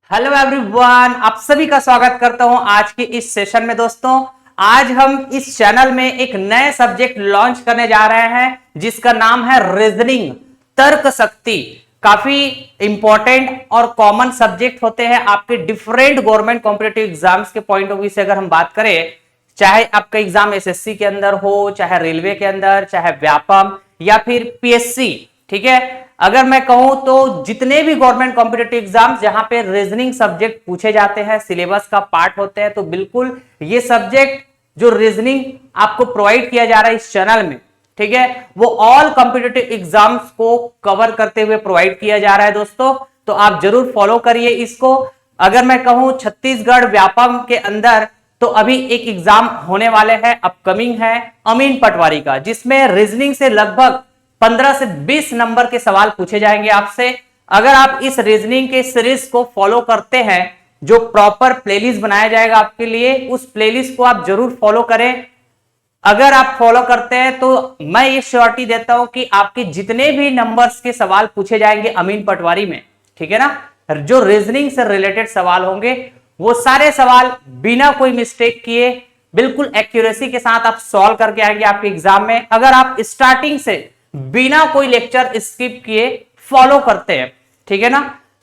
Hello everyone, आप सभी का स्वागत करता हूं आज के इस सेशन में। दोस्तों, आज हम इस चैनल में एक नए सब्जेक्ट लॉन्च करने जा रहे हैं जिसका नाम है रीजनिंग, तर्क शक्ति। काफी इंपॉर्टेंट और कॉमन सब्जेक्ट होते हैं आपके डिफरेंट गवर्नमेंट कॉम्पिटिटिव एग्जाम्स के पॉइंट ऑफ व्यू से। अगर हम बात करें, चाहे आपका एग्जाम एसएससी के अंदर हो, चाहे रेलवे के अंदर, चाहे व्यापम या फिर पीएससी, ठीक है। अगर मैं कहूं तो जितने भी गवर्नमेंट कॉम्पिटिटिव एग्जाम्स जहां पे रीजनिंग सब्जेक्ट पूछे जाते हैं, सिलेबस का पार्ट होते हैं, तो बिल्कुल ये सब्जेक्ट जो रीजनिंग आपको प्रोवाइड किया जा रहा है इस चैनल में, ठीक है, वो ऑल कॉम्पिटिटिव एग्जाम्स को कवर करते हुए प्रोवाइड किया जा रहा है दोस्तों। तो आप जरूर फॉलो करिए इसको। अगर मैं कहूं छत्तीसगढ़ व्यापम के अंदर तो अभी एक एग्जाम होने वाले हैं, अपकमिंग है अमीन पटवारी का, जिसमें रीजनिंग से लगभग 15 से 20 नंबर के सवाल पूछे जाएंगे आपसे। अगर आप इस रीजनिंग के सीरीज को फॉलो करते हैं, जो प्रॉपर प्लेलिस्ट बनाया जाएगा आपके लिए, उस प्लेलिस्ट को आप जरूर फॉलो करें। अगर आप फॉलो करते हैं तो मैं ये श्योरिटी देता हूं कि आपके जितने भी नंबर्स के सवाल पूछे जाएंगे अमीन पटवारी में, ठीक है ना, जो रीजनिंग से रिलेटेड सवाल होंगे, वो सारे सवाल बिना कोई मिस्टेक किए बिल्कुल एक्यूरेसी के साथ आप सॉल्व करके आएंगे आपके एग्जाम में। अगर आप स्टार्टिंग से बिना कोई लेक्चर स्किप किए फॉलो करते हैं, ठीक है ना।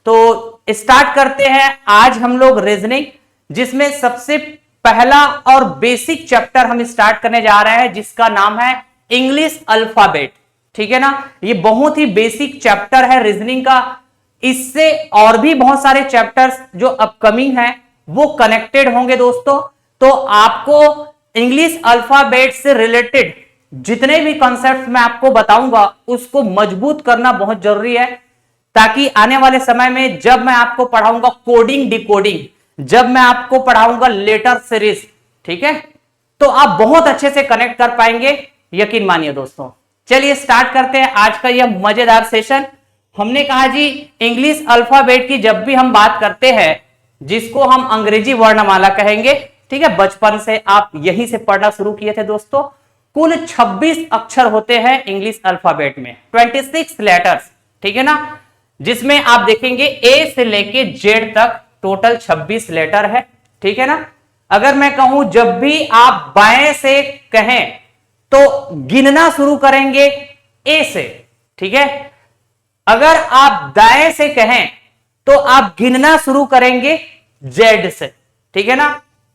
तो स्टार्ट करते हैं आज हम लोग रीजनिंग, जिसमें सबसे पहला और बेसिक चैप्टर हम स्टार्ट करने जा रहे हैं, जिसका नाम है इंग्लिश अल्फाबेट, ठीक है ना। ये बहुत ही बेसिक चैप्टर है रीजनिंग का। इससे और भी बहुत सारे चैप्टर्स जो अपकमिंग हैं वो कनेक्टेड होंगे दोस्तों। तो आपको इंग्लिश अल्फाबेट से रिलेटेड जितने भी कॉन्सेप्ट्स मैं आपको बताऊंगा उसको मजबूत करना बहुत जरूरी है, ताकि आने वाले समय में जब मैं आपको पढ़ाऊंगा कोडिंग डिकोडिंग, जब मैं आपको पढ़ाऊंगा लेटर सीरीज, ठीक है, तो आप बहुत अच्छे से कनेक्ट कर पाएंगे, यकीन मानिए दोस्तों। चलिए स्टार्ट करते हैं आज का यह मजेदार सेशन। हमने कहा जी, इंग्लिश अल्फाबेट की जब भी हम बात करते हैं, जिसको हम अंग्रेजी वर्णमाला कहेंगे, ठीक है, बचपन से आप यहीं से पढ़ना शुरू किए थे दोस्तों। कुल 26 अक्षर होते हैं इंग्लिश अल्फाबेट में, 26 लेटर्स, ठीक है ना, जिसमें आप देखेंगे ए से लेके जेड तक टोटल 26 लेटर है, ठीक है ना। अगर मैं कहूं जब भी आप बाएं से कहें तो गिनना शुरू करेंगे ए से, ठीक है। अगर आप दाएं से कहें तो आप गिनना शुरू करेंगे जेड से, ठीक है ना।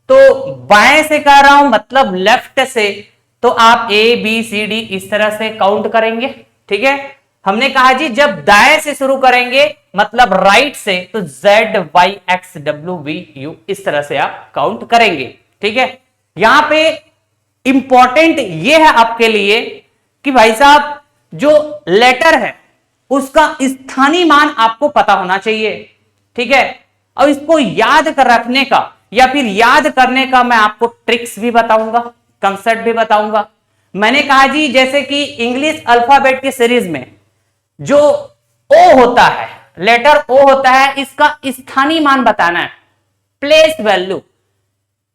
तो बाएं से कह रहा हूं मतलब लेफ्ट से, तो आप ए बी सी डी इस तरह से काउंट करेंगे, ठीक है। हमने कहा जी जब दाएं से शुरू करेंगे मतलब राइट से, तो Z Y X W V U इस तरह से आप काउंट करेंगे, ठीक है। यहां पे इंपॉर्टेंट यह है आपके लिए कि भाई साहब जो लेटर है उसका स्थानीय मान आपको पता होना चाहिए, ठीक है। और इसको याद कर रखने का या फिर याद करने का मैं आपको ट्रिक्स भी बताऊंगा, कंसेप्ट भी बताऊंगा। मैंने कहा जी जैसे कि इंग्लिश अल्फाबेट की सीरीज में जो ओ होता है, लेटर ओ होता है, इसका स्थानीय मान बताना है, प्लेस वैल्यू,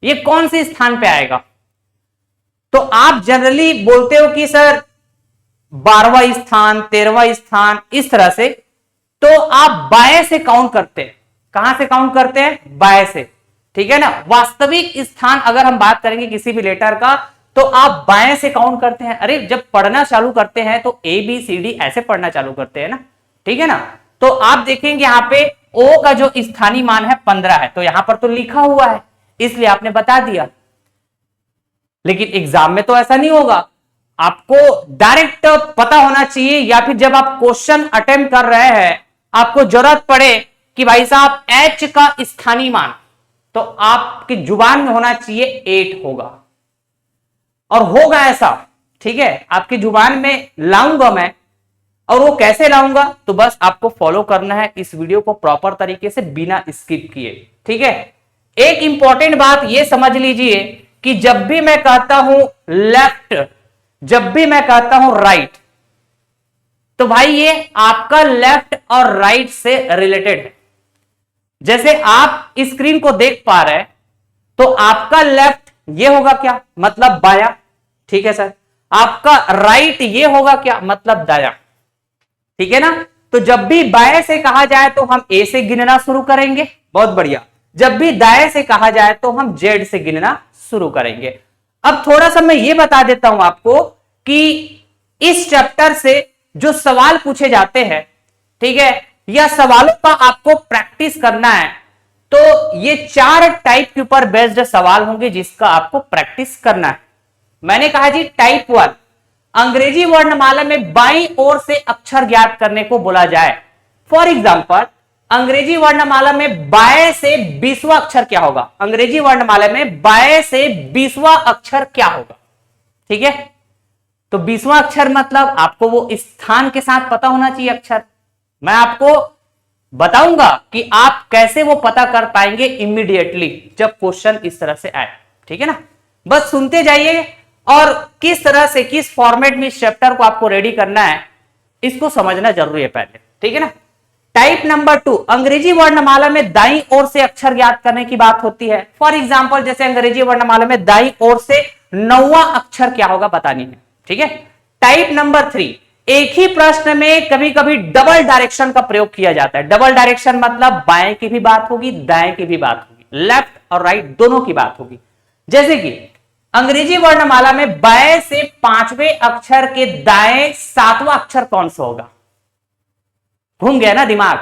ये कौन से स्थान पे आएगा। तो आप जनरली बोलते हो कि सर 12वां स्थान, 13वां स्थान, इस तरह से, तो आप बाएं से काउंट करते हैं। कहां से काउंट करते हैं? बाएं से, ठीक है ना। वास्तविक स्थान अगर हम बात करेंगे किसी भी लेटर का, तो आप बाएं से काउंट करते हैं। अरे जब पढ़ना चालू करते हैं तो ए बी सी डी ऐसे पढ़ना चालू करते हैं ना, ठीक है ना। तो आप देखेंगे यहां पे ओ का जो स्थानीय मान है 15 है, तो यहां पर तो लिखा हुआ है इसलिए आपने बता दिया। लेकिन एग्जाम में तो ऐसा नहीं होगा, आपको डायरेक्ट पता होना चाहिए, या फिर जब आप क्वेश्चन अटेम्प्ट कर रहे हैं आपको जरूरत पड़े कि भाई साहब एच का स्थानीय मान, तो आपकी जुबान में होना चाहिए 8 होगा, और होगा ऐसा, ठीक है। आपकी जुबान में लाऊंगा मैं, और वो कैसे लाऊंगा, तो बस आपको फॉलो करना है इस वीडियो को प्रॉपर तरीके से बिना स्किप किए, ठीक है। एक इंपॉर्टेंट बात ये समझ लीजिए कि जब भी मैं कहता हूं लेफ्ट, जब भी मैं कहता हूं राइट, तो भाई ये आपका लेफ्ट और राइट से रिलेटेड है। जैसे आप स्क्रीन को देख पा रहे हैं, तो आपका लेफ्ट ये होगा क्या, मतलब बाया, ठीक है सर। आपका राइट ये होगा क्या, मतलब दाया, ठीक है ना। तो जब भी बाएं से कहा जाए तो हम ए से गिनना शुरू करेंगे, बहुत बढ़िया। जब भी दाएं से कहा जाए तो हम जेड से गिनना शुरू करेंगे। अब थोड़ा सा मैं ये बता देता हूं आपको कि इस चैप्टर से जो सवाल पूछे जाते हैं, ठीक है, या सवालों का आपको प्रैक्टिस करना है, तो ये 4 टाइप के ऊपर बेस्ड सवाल होंगे जिसका आपको प्रैक्टिस करना है। मैंने कहा जी टाइप 1, अंग्रेजी वर्णमाला में बाईं ओर से अक्षर ज्ञात करने को बोला जाए। फॉर एग्जाम्पल, अंग्रेजी वर्णमाला में बाएं से 20वां अक्षर क्या होगा? अंग्रेजी वर्णमाला में बाएं से 20वां अक्षर क्या होगा? ठीक है, तो 20वां अक्षर मतलब आपको वो स्थान के साथ पता होना चाहिए अक्षर। मैं आपको बताऊंगा कि आप कैसे वो पता कर पाएंगे इमीडिएटली जब क्वेश्चन इस तरह से आए। ठीक है ना, बस सुनते जाइए और किस तरह से, किस फॉर्मेट में इस चैप्टर को आपको रेडी करना है इसको समझना जरूरी है पहले। ठीक है ना। टाइप नंबर 2, अंग्रेजी वर्णमाला में दाईं ओर से अक्षर ज्ञात करने की बात होती है। फॉर एग्जाम्पल, जैसे अंग्रेजी वर्णमाला में दाईं ओर से 9वां अक्षर क्या होगा बतानी है। ठीक है। टाइप नंबर 3, एक ही प्रश्न में कभी कभी डबल डायरेक्शन का प्रयोग किया जाता है। डबल डायरेक्शन मतलब बाएं की भी बात होगी, दाएं की भी बात होगी, लेफ्ट और राइट दोनों की बात होगी। जैसे कि अंग्रेजी वर्णमाला में बाएं से 5वें अक्षर के दाएं 7वां अक्षर कौन सा होगा? घूम गया ना दिमाग?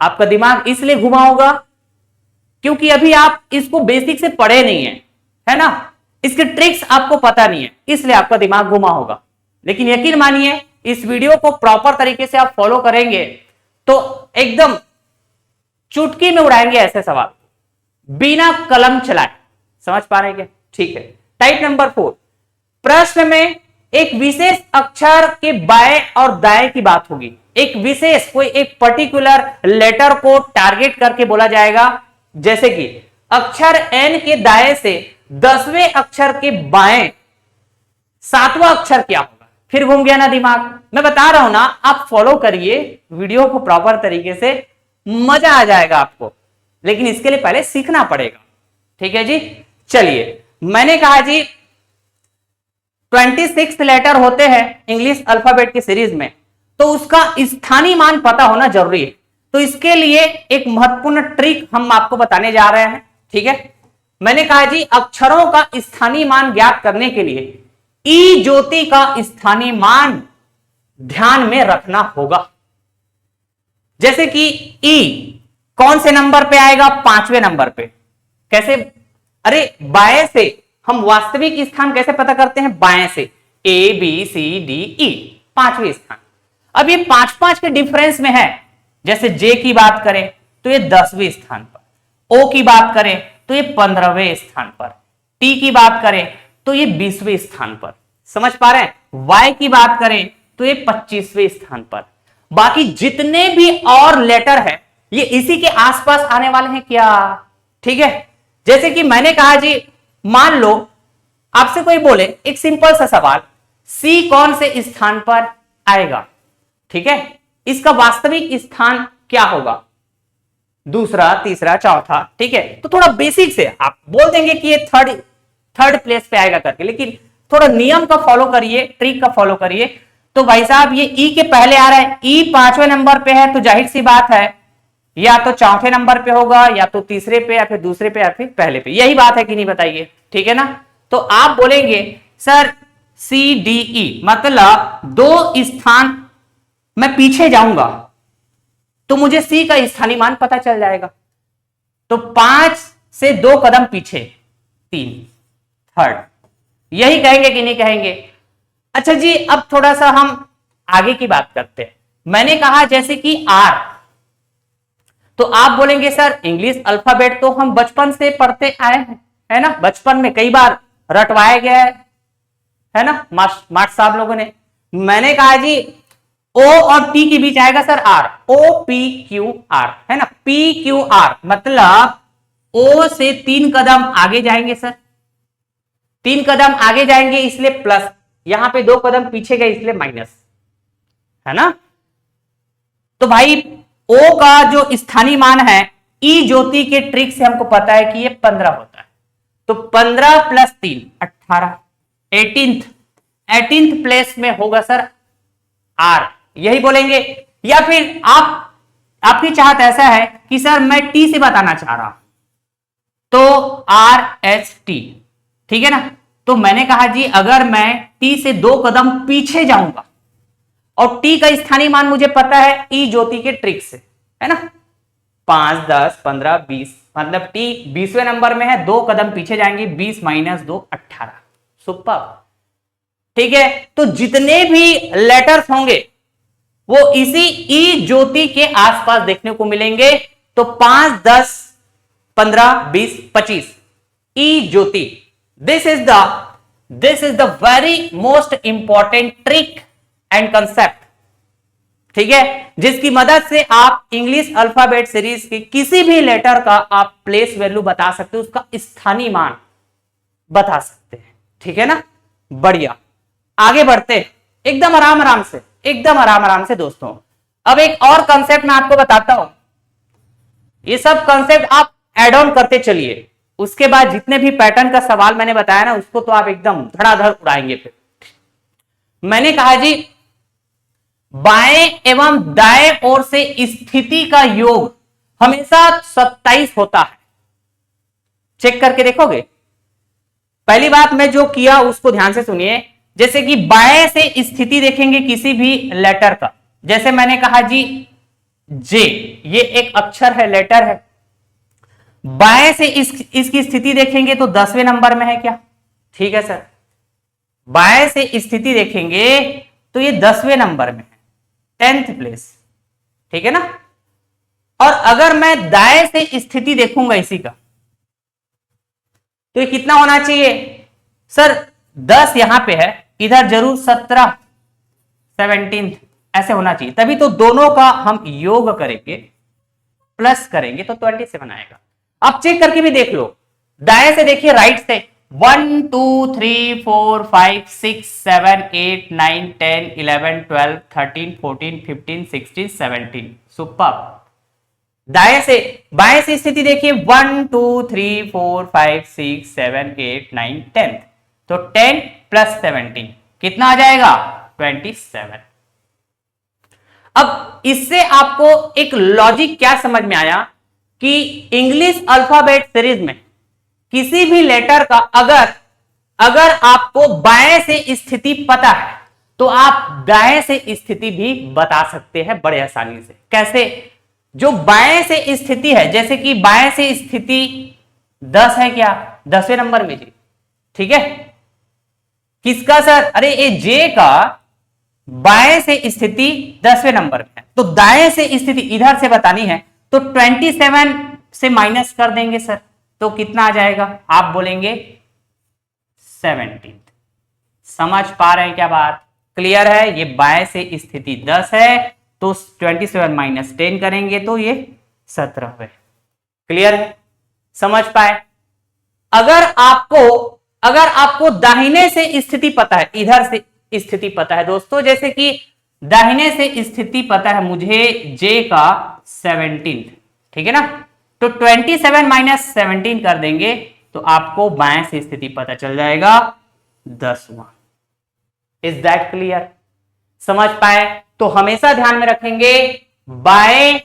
आपका दिमाग इसलिए घुमा होगा क्योंकि अभी आप इसको बेसिक से पढ़े नहीं है ना, इसके ट्रिक्स आपको पता नहीं है, इसलिए आपका दिमाग घुमा होगा। लेकिन यकीन मानिए, इस वीडियो को प्रॉपर तरीके से आप फॉलो करेंगे तो एकदम चुटकी में उड़ाएंगे ऐसे सवाल, बिना कलम चलाए। समझ पा रहे हैं क्या? ठीक है। टाइप नंबर 4, प्रश्न में एक विशेष अक्षर के बाएं और दाएं की बात होगी। एक विशेष, कोई एक पर्टिकुलर लेटर को टारगेट करके बोला जाएगा। जैसे कि अक्षर एन के दाएं से 10वें अक्षर के बाएं 7वां अक्षर क्या होगा? फिर घूम गया ना दिमाग? मैं बता रहा हूं ना, आप फॉलो करिए वीडियो को प्रॉपर तरीके से, मजा आ जाएगा आपको। लेकिन इसके लिए पहले सीखना पड़ेगा। ठीक है जी। चलिए, मैंने कहा जी 26 लेटर होते हैं इंग्लिश अल्फाबेट की सीरीज में, तो उसका स्थानीय मान पता होना जरूरी है। तो इसके लिए एक महत्वपूर्ण ट्रिक हम आपको बताने जा रहे हैं। ठीक है। मैंने कहा जी अक्षरों का स्थानीय मान ज्ञात करने के लिए ई ज्योति का स्थानीय मान ध्यान में रखना होगा। जैसे कि ई कौन से नंबर पे आएगा? 5वें नंबर पे। कैसे? अरे बाएं से हम वास्तविक स्थान कैसे पता करते हैं? बाएं से, A B C D E, 5वें स्थान। अब ये 5-5 के डिफरेंस में है। जैसे जे की बात करें तो ये 10वें स्थान पर, ओ की बात करें तो ये 15वें स्थान पर, टी की बात करें तो ये 20वें स्थान पर। समझ पा रहे हैं? वाई की बात करें तो ये 25वें स्थान पर। बाकी जितने भी और लेटर है ये इसी के आसपास आने वाले हैं क्या? ठीक है। जैसे कि मैंने कहा जी, मान लो आपसे कोई बोले एक सिंपल सा सवाल, सी कौन से स्थान पर आएगा? ठीक है, इसका वास्तविक स्थान क्या होगा? दूसरा, तीसरा, चौथा। ठीक है, तो थोड़ा बेसिक से आप बोल देंगे कि ये थर्ड प्लेस पे आएगा करके, लेकिन थोड़ा नियम का फॉलो करिए, ट्रिक का फॉलो करिए। तो भाई साहब ये ई के पहले आ रहा है, ई 5वें नंबर पे है, तो जाहिर सी बात है या तो चौथे नंबर पे होगा, या तो तीसरे पे, या फिर दूसरे पे, या फिर पहले पे। यही बात है कि नहीं बताइए? ठीक है ना। तो आप बोलेंगे सर सी डी ई, मतलब 2 स्थान मैं पीछे जाऊंगा तो मुझे सी का स्थानीय मान पता चल जाएगा। तो 5 से 2 कदम पीछे 3, थर्ड। यही कहेंगे कि नहीं कहेंगे? अच्छा जी, अब थोड़ा सा हम आगे की बात करते हैं। मैंने कहा जैसे कि आर, तो आप बोलेंगे सर इंग्लिश अल्फाबेट तो हम बचपन से पढ़ते आए हैं, है ना, बचपन में कई बार रटवाया गया है ना मास्टर साहब लोगों ने। मैंने कहा जी ओ और पी के बीच आएगा sir R, O P Q R, है ना, पी क्यू आर, मतलब ओ से 3 कदम आगे जाएंगे सर, 3 कदम आगे जाएंगे इसलिए प्लस, यहां पे 2 कदम पीछे गए इसलिए माइनस, है ना। तो भाई ओ का जो स्थानीय मान है ई ज्योति के ट्रिक से हमको पता है कि ये 15 होता है। तो 15 + 3 18, 18th प्लेस में होगा सर आर। यही बोलेंगे या फिर आपकी चाहत ऐसा है कि सर मैं टी से बताना चाह रहा हूं, तो RST, ठीक है ना। तो मैंने कहा जी अगर मैं टी से 2 कदम पीछे जाऊंगा और टी का स्थानीय मान मुझे पता है ई ज्योति के ट्रिक से, है ना, 5, 10, 15, 20, मतलब टी 20वें नंबर में है, 2 कदम पीछे जाएंगे, 20 - 2 18। सुपर, ठीक है। तो जितने भी लेटर्स होंगे वो इसी ई ज्योति के आसपास देखने को मिलेंगे। तो 5, 10, 15, 20, 25 ई ज्योति। This is the very most important trick and concept, ठीक है, जिसकी मदद से आप इंग्लिश अल्फाबेट सीरीज के किसी भी लेटर का आप प्लेस वैल्यू बता सकते हो, उसका स्थानीय मान बता सकते हैं, ठीक है ना। बढ़िया, आगे बढ़ते एकदम आराम आराम से दोस्तों। अब एक और कंसेप्ट मैं आपको बताता हूं, ये सब कंसेप्ट आप एड ऑन करते चलिए, उसके बाद जितने भी पैटर्न का सवाल मैंने बताया ना उसको तो आप एकदम धड़ाधड़ उड़ाएंगे। फिर मैंने कहा जी बाएं एवं दाएं ओर से स्थिति का योग हमेशा 27 होता है। चेक करके देखोगे। पहली बात मैं जो किया उसको ध्यान से सुनिए। जैसे कि बाएं से स्थिति देखेंगे किसी भी लेटर का, जैसे मैंने कहा जी जे, ये एक अक्षर है, लेटर है। बाएं से इसकी स्थिति देखेंगे तो 10वें नंबर में है क्या? ठीक है सर। बाएं से स्थिति देखेंगे तो ये 10वें नंबर में है, 10th प्लेस, ठीक है ना। और अगर मैं दाएं से स्थिति देखूंगा इसी का तो ये कितना होना चाहिए सर? 10 यहां पे है, इधर जरूर 17, 17 ऐसे होना चाहिए, तभी तो दोनों का हम योग करेंगे, प्लस करेंगे तो 27 आएगा। आप चेक करके भी देख लो। दाएं से देखिए, राइट से 1 2 3 4 5 6 7 8 9 10 11 12 13 14 15 16 17। सुपर। दाएं से बाएं से स्थिति देखिए 1 2 3 4 5 6 7 8 9 10, तो 10 + 17 कितना आ जाएगा? 27। अब इससे आपको एक लॉजिक क्या समझ में आया कि इंग्लिश अल्फाबेट सीरीज में किसी भी लेटर का अगर आपको बाएं से स्थिति पता है तो आप दाएं से स्थिति भी बता सकते हैं बड़े आसानी से। कैसे? जो बाएं से स्थिति है, जैसे कि बाएं से स्थिति 10 है क्या? 10वें नंबर में जी, ठीक है। किसका सर? अरे ये जे का बाएं से स्थिति 10वें नंबर में है, तो दाएं से स्थिति इधर से बतानी है तो 27 से माइनस कर देंगे सर, तो कितना आ जाएगा? आप बोलेंगे 17। समझ पा रहे हैं क्या बात? क्लियर है? ये बाएं से स्थिति 10 है तो 27 - 10 करेंगे तो ये 17 है। क्लियर है? समझ पाए? अगर आपको दाहिने से स्थिति पता है, इधर से स्थिति पता है दोस्तों, जैसे कि दाहिने से स्थिति पता है मुझे जे का 17, ठीक है ना, तो 27 - 17 कर देंगे तो आपको बाएं से स्थिति पता चल जाएगा 10वां। Is that clear? समझ पाए? तो हमेशा ध्यान में रखेंगे बाएं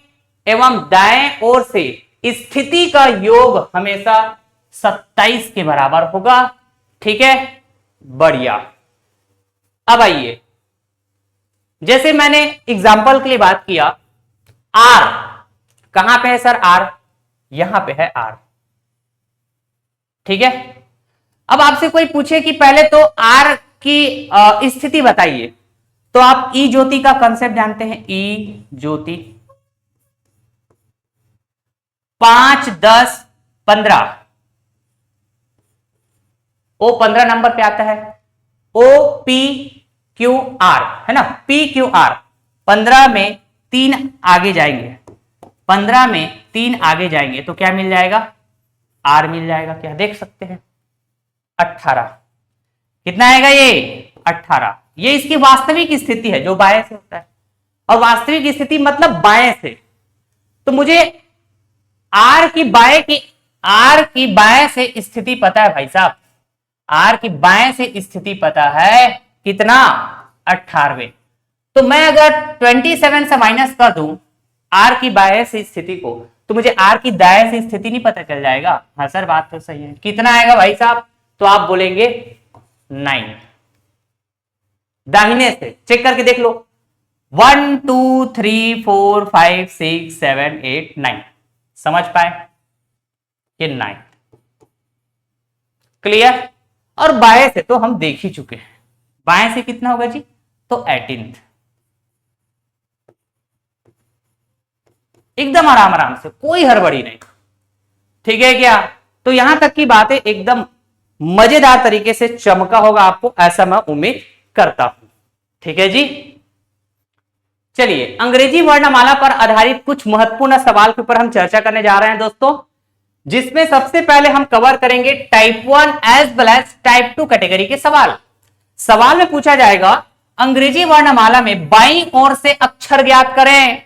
एवं दाएं ओर से स्थिति का योग हमेशा 27 के बराबर होगा, ठीक है। बढ़िया। अब आइए, जैसे मैंने एग्जाम्पल के लिए बात किया, आर कहां पे है सर? आर यहां पे है आर, ठीक है। अब आपसे कोई पूछे कि पहले तो आर की स्थिति बताइए, तो आप ई ज्योति का कंसेप्ट जानते हैं। ई ज्योति 5 10 15, ओ 15 नंबर पे आता है, ओ पी क्यू आर, है ना, पी क्यू आर। 15 में 3 आगे जाएंगे, 15 में 3 आगे जाएंगे तो क्या मिल जाएगा? आर मिल जाएगा। क्या देख सकते हैं? 18। कितना आएगा ये? 18। ये इसकी वास्तविक स्थिति है जो बाएं से होता है, और वास्तविक स्थिति मतलब बाएं से। तो मुझे आर की बाएं से स्थिति पता है भाई साहब, आर की बाएं से स्थिति पता है कितना? 18वें। तो मैं अगर 27 से माइनस कर दूं आर की बाएं से स्थिति को, तो मुझे आर की दाएं से स्थिति नहीं पता चल जाएगा? हाँ सर बात तो सही है। कितना आएगा भाई साहब? तो आप बोलेंगे 9। दाहिने से चेक करके देख लो, 1 2 3 4 5 6 7 8 9। समझ पाए? ये 9 क्लियर। और बाएं से तो हम देख ही चुके हैं, बाएं से कितना होगा जी? तो 18। एकदम आराम आराम से, कोई हड़बड़ी नहीं, ठीक है क्या? तो यहां तक की बातें एकदम मजेदार तरीके से चमका होगा आपको, ऐसा मैं उम्मीद करता हूं। ठीक है जी। चलिए, अंग्रेजी वर्णमाला पर आधारित कुछ महत्वपूर्ण सवाल के ऊपर हम चर्चा करने जा रहे हैं दोस्तों, जिसमें सबसे पहले हम कवर करेंगे type 1 as well as type 2 category के सवाल। सवाल में पूछा जाएगा अंग्रेजी वर्णमाला में बाईं ओर से अक्षर ज्ञात करें।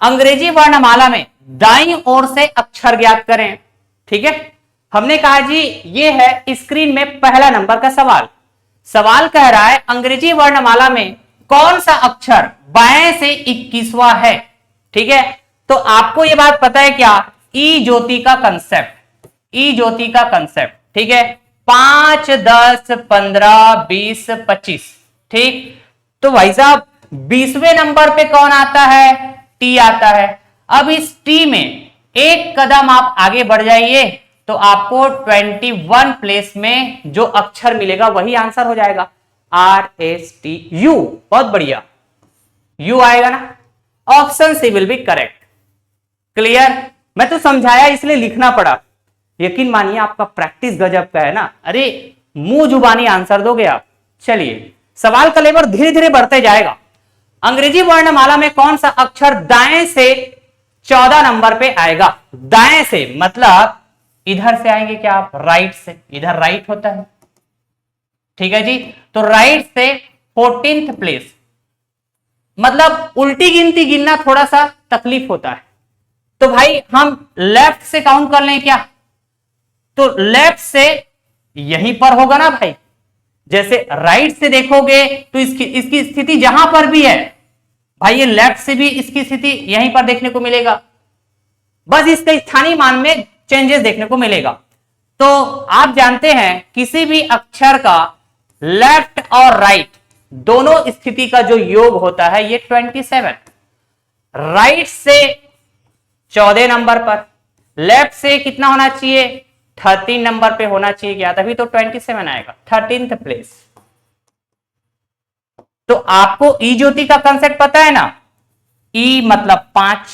अंग्रेजी वर्णमाला में दाईं ओर से अक्षर ज्ञात करें। ठीक है, हमने कहा जी ये है स्क्रीन में पहला नंबर का सवाल। सवाल कह रहा है अंग्रेजी वर्णमाला में कौन सा अक्षर बाएं से 21वां है। ठीक है, तो आपको यह बात पता है क्या? ई ज्योति का कंसेप्ट, ई ज्योति का कंसेप्ट। ठीक है, 5 10 15 20 25। ठीक, तो भाई साहब 20वें नंबर पे कौन आता है? टी आता है। अब इस टी में एक कदम आप आगे बढ़ जाइए तो आपको 21 प्लेस में जो अक्षर मिलेगा वही आंसर हो जाएगा, RSTU। बहुत बढ़िया, यू आएगा ना। Option C will be correct. Clear? मैं तो समझाया इसलिए लिखना पड़ा। यकीन मानिए आपका प्रैक्टिस गजब का है ना। अरे मुंह जुबानी आंसर दोगे आप। चलिए, सवाल का लेवल धीरे धीरे बढ़ते जाएगा। अंग्रेजी वर्णमाला में कौन सा अक्षर दाएं से 14 नंबर पे आएगा? दाएं से मतलब इधर से आएंगे क्या आप? राइट से। इधर राइट होता है, ठीक है जी। तो राइट से 14th प्लेस, मतलब उल्टी गिनती गिनना थोड़ा सा तकलीफ होता है। तो भाई हम लेफ्ट से काउंट कर लें क्या? तो लेफ्ट से यहीं पर होगा ना भाई। जैसे राइट से देखोगे तो इसकी स्थिति जहां पर भी है भाई, ये लेफ्ट से भी इसकी स्थिति यहीं पर देखने को मिलेगा, बस इसके स्थानीय मान में चेंजेस देखने को मिलेगा। तो आप जानते हैं किसी भी अक्षर का लेफ्ट और राइट दोनों स्थिति का जो योग होता है ये 27। राइट से 14 नंबर पर, लेफ्ट से कितना होना चाहिए? 13 नंबर पे होना चाहिए क्या? तभी तो 27 आएगा, 13th प्लेस। तो आपको ई ज्योति का कंसेप्ट पता है ना? ई मतलब 5,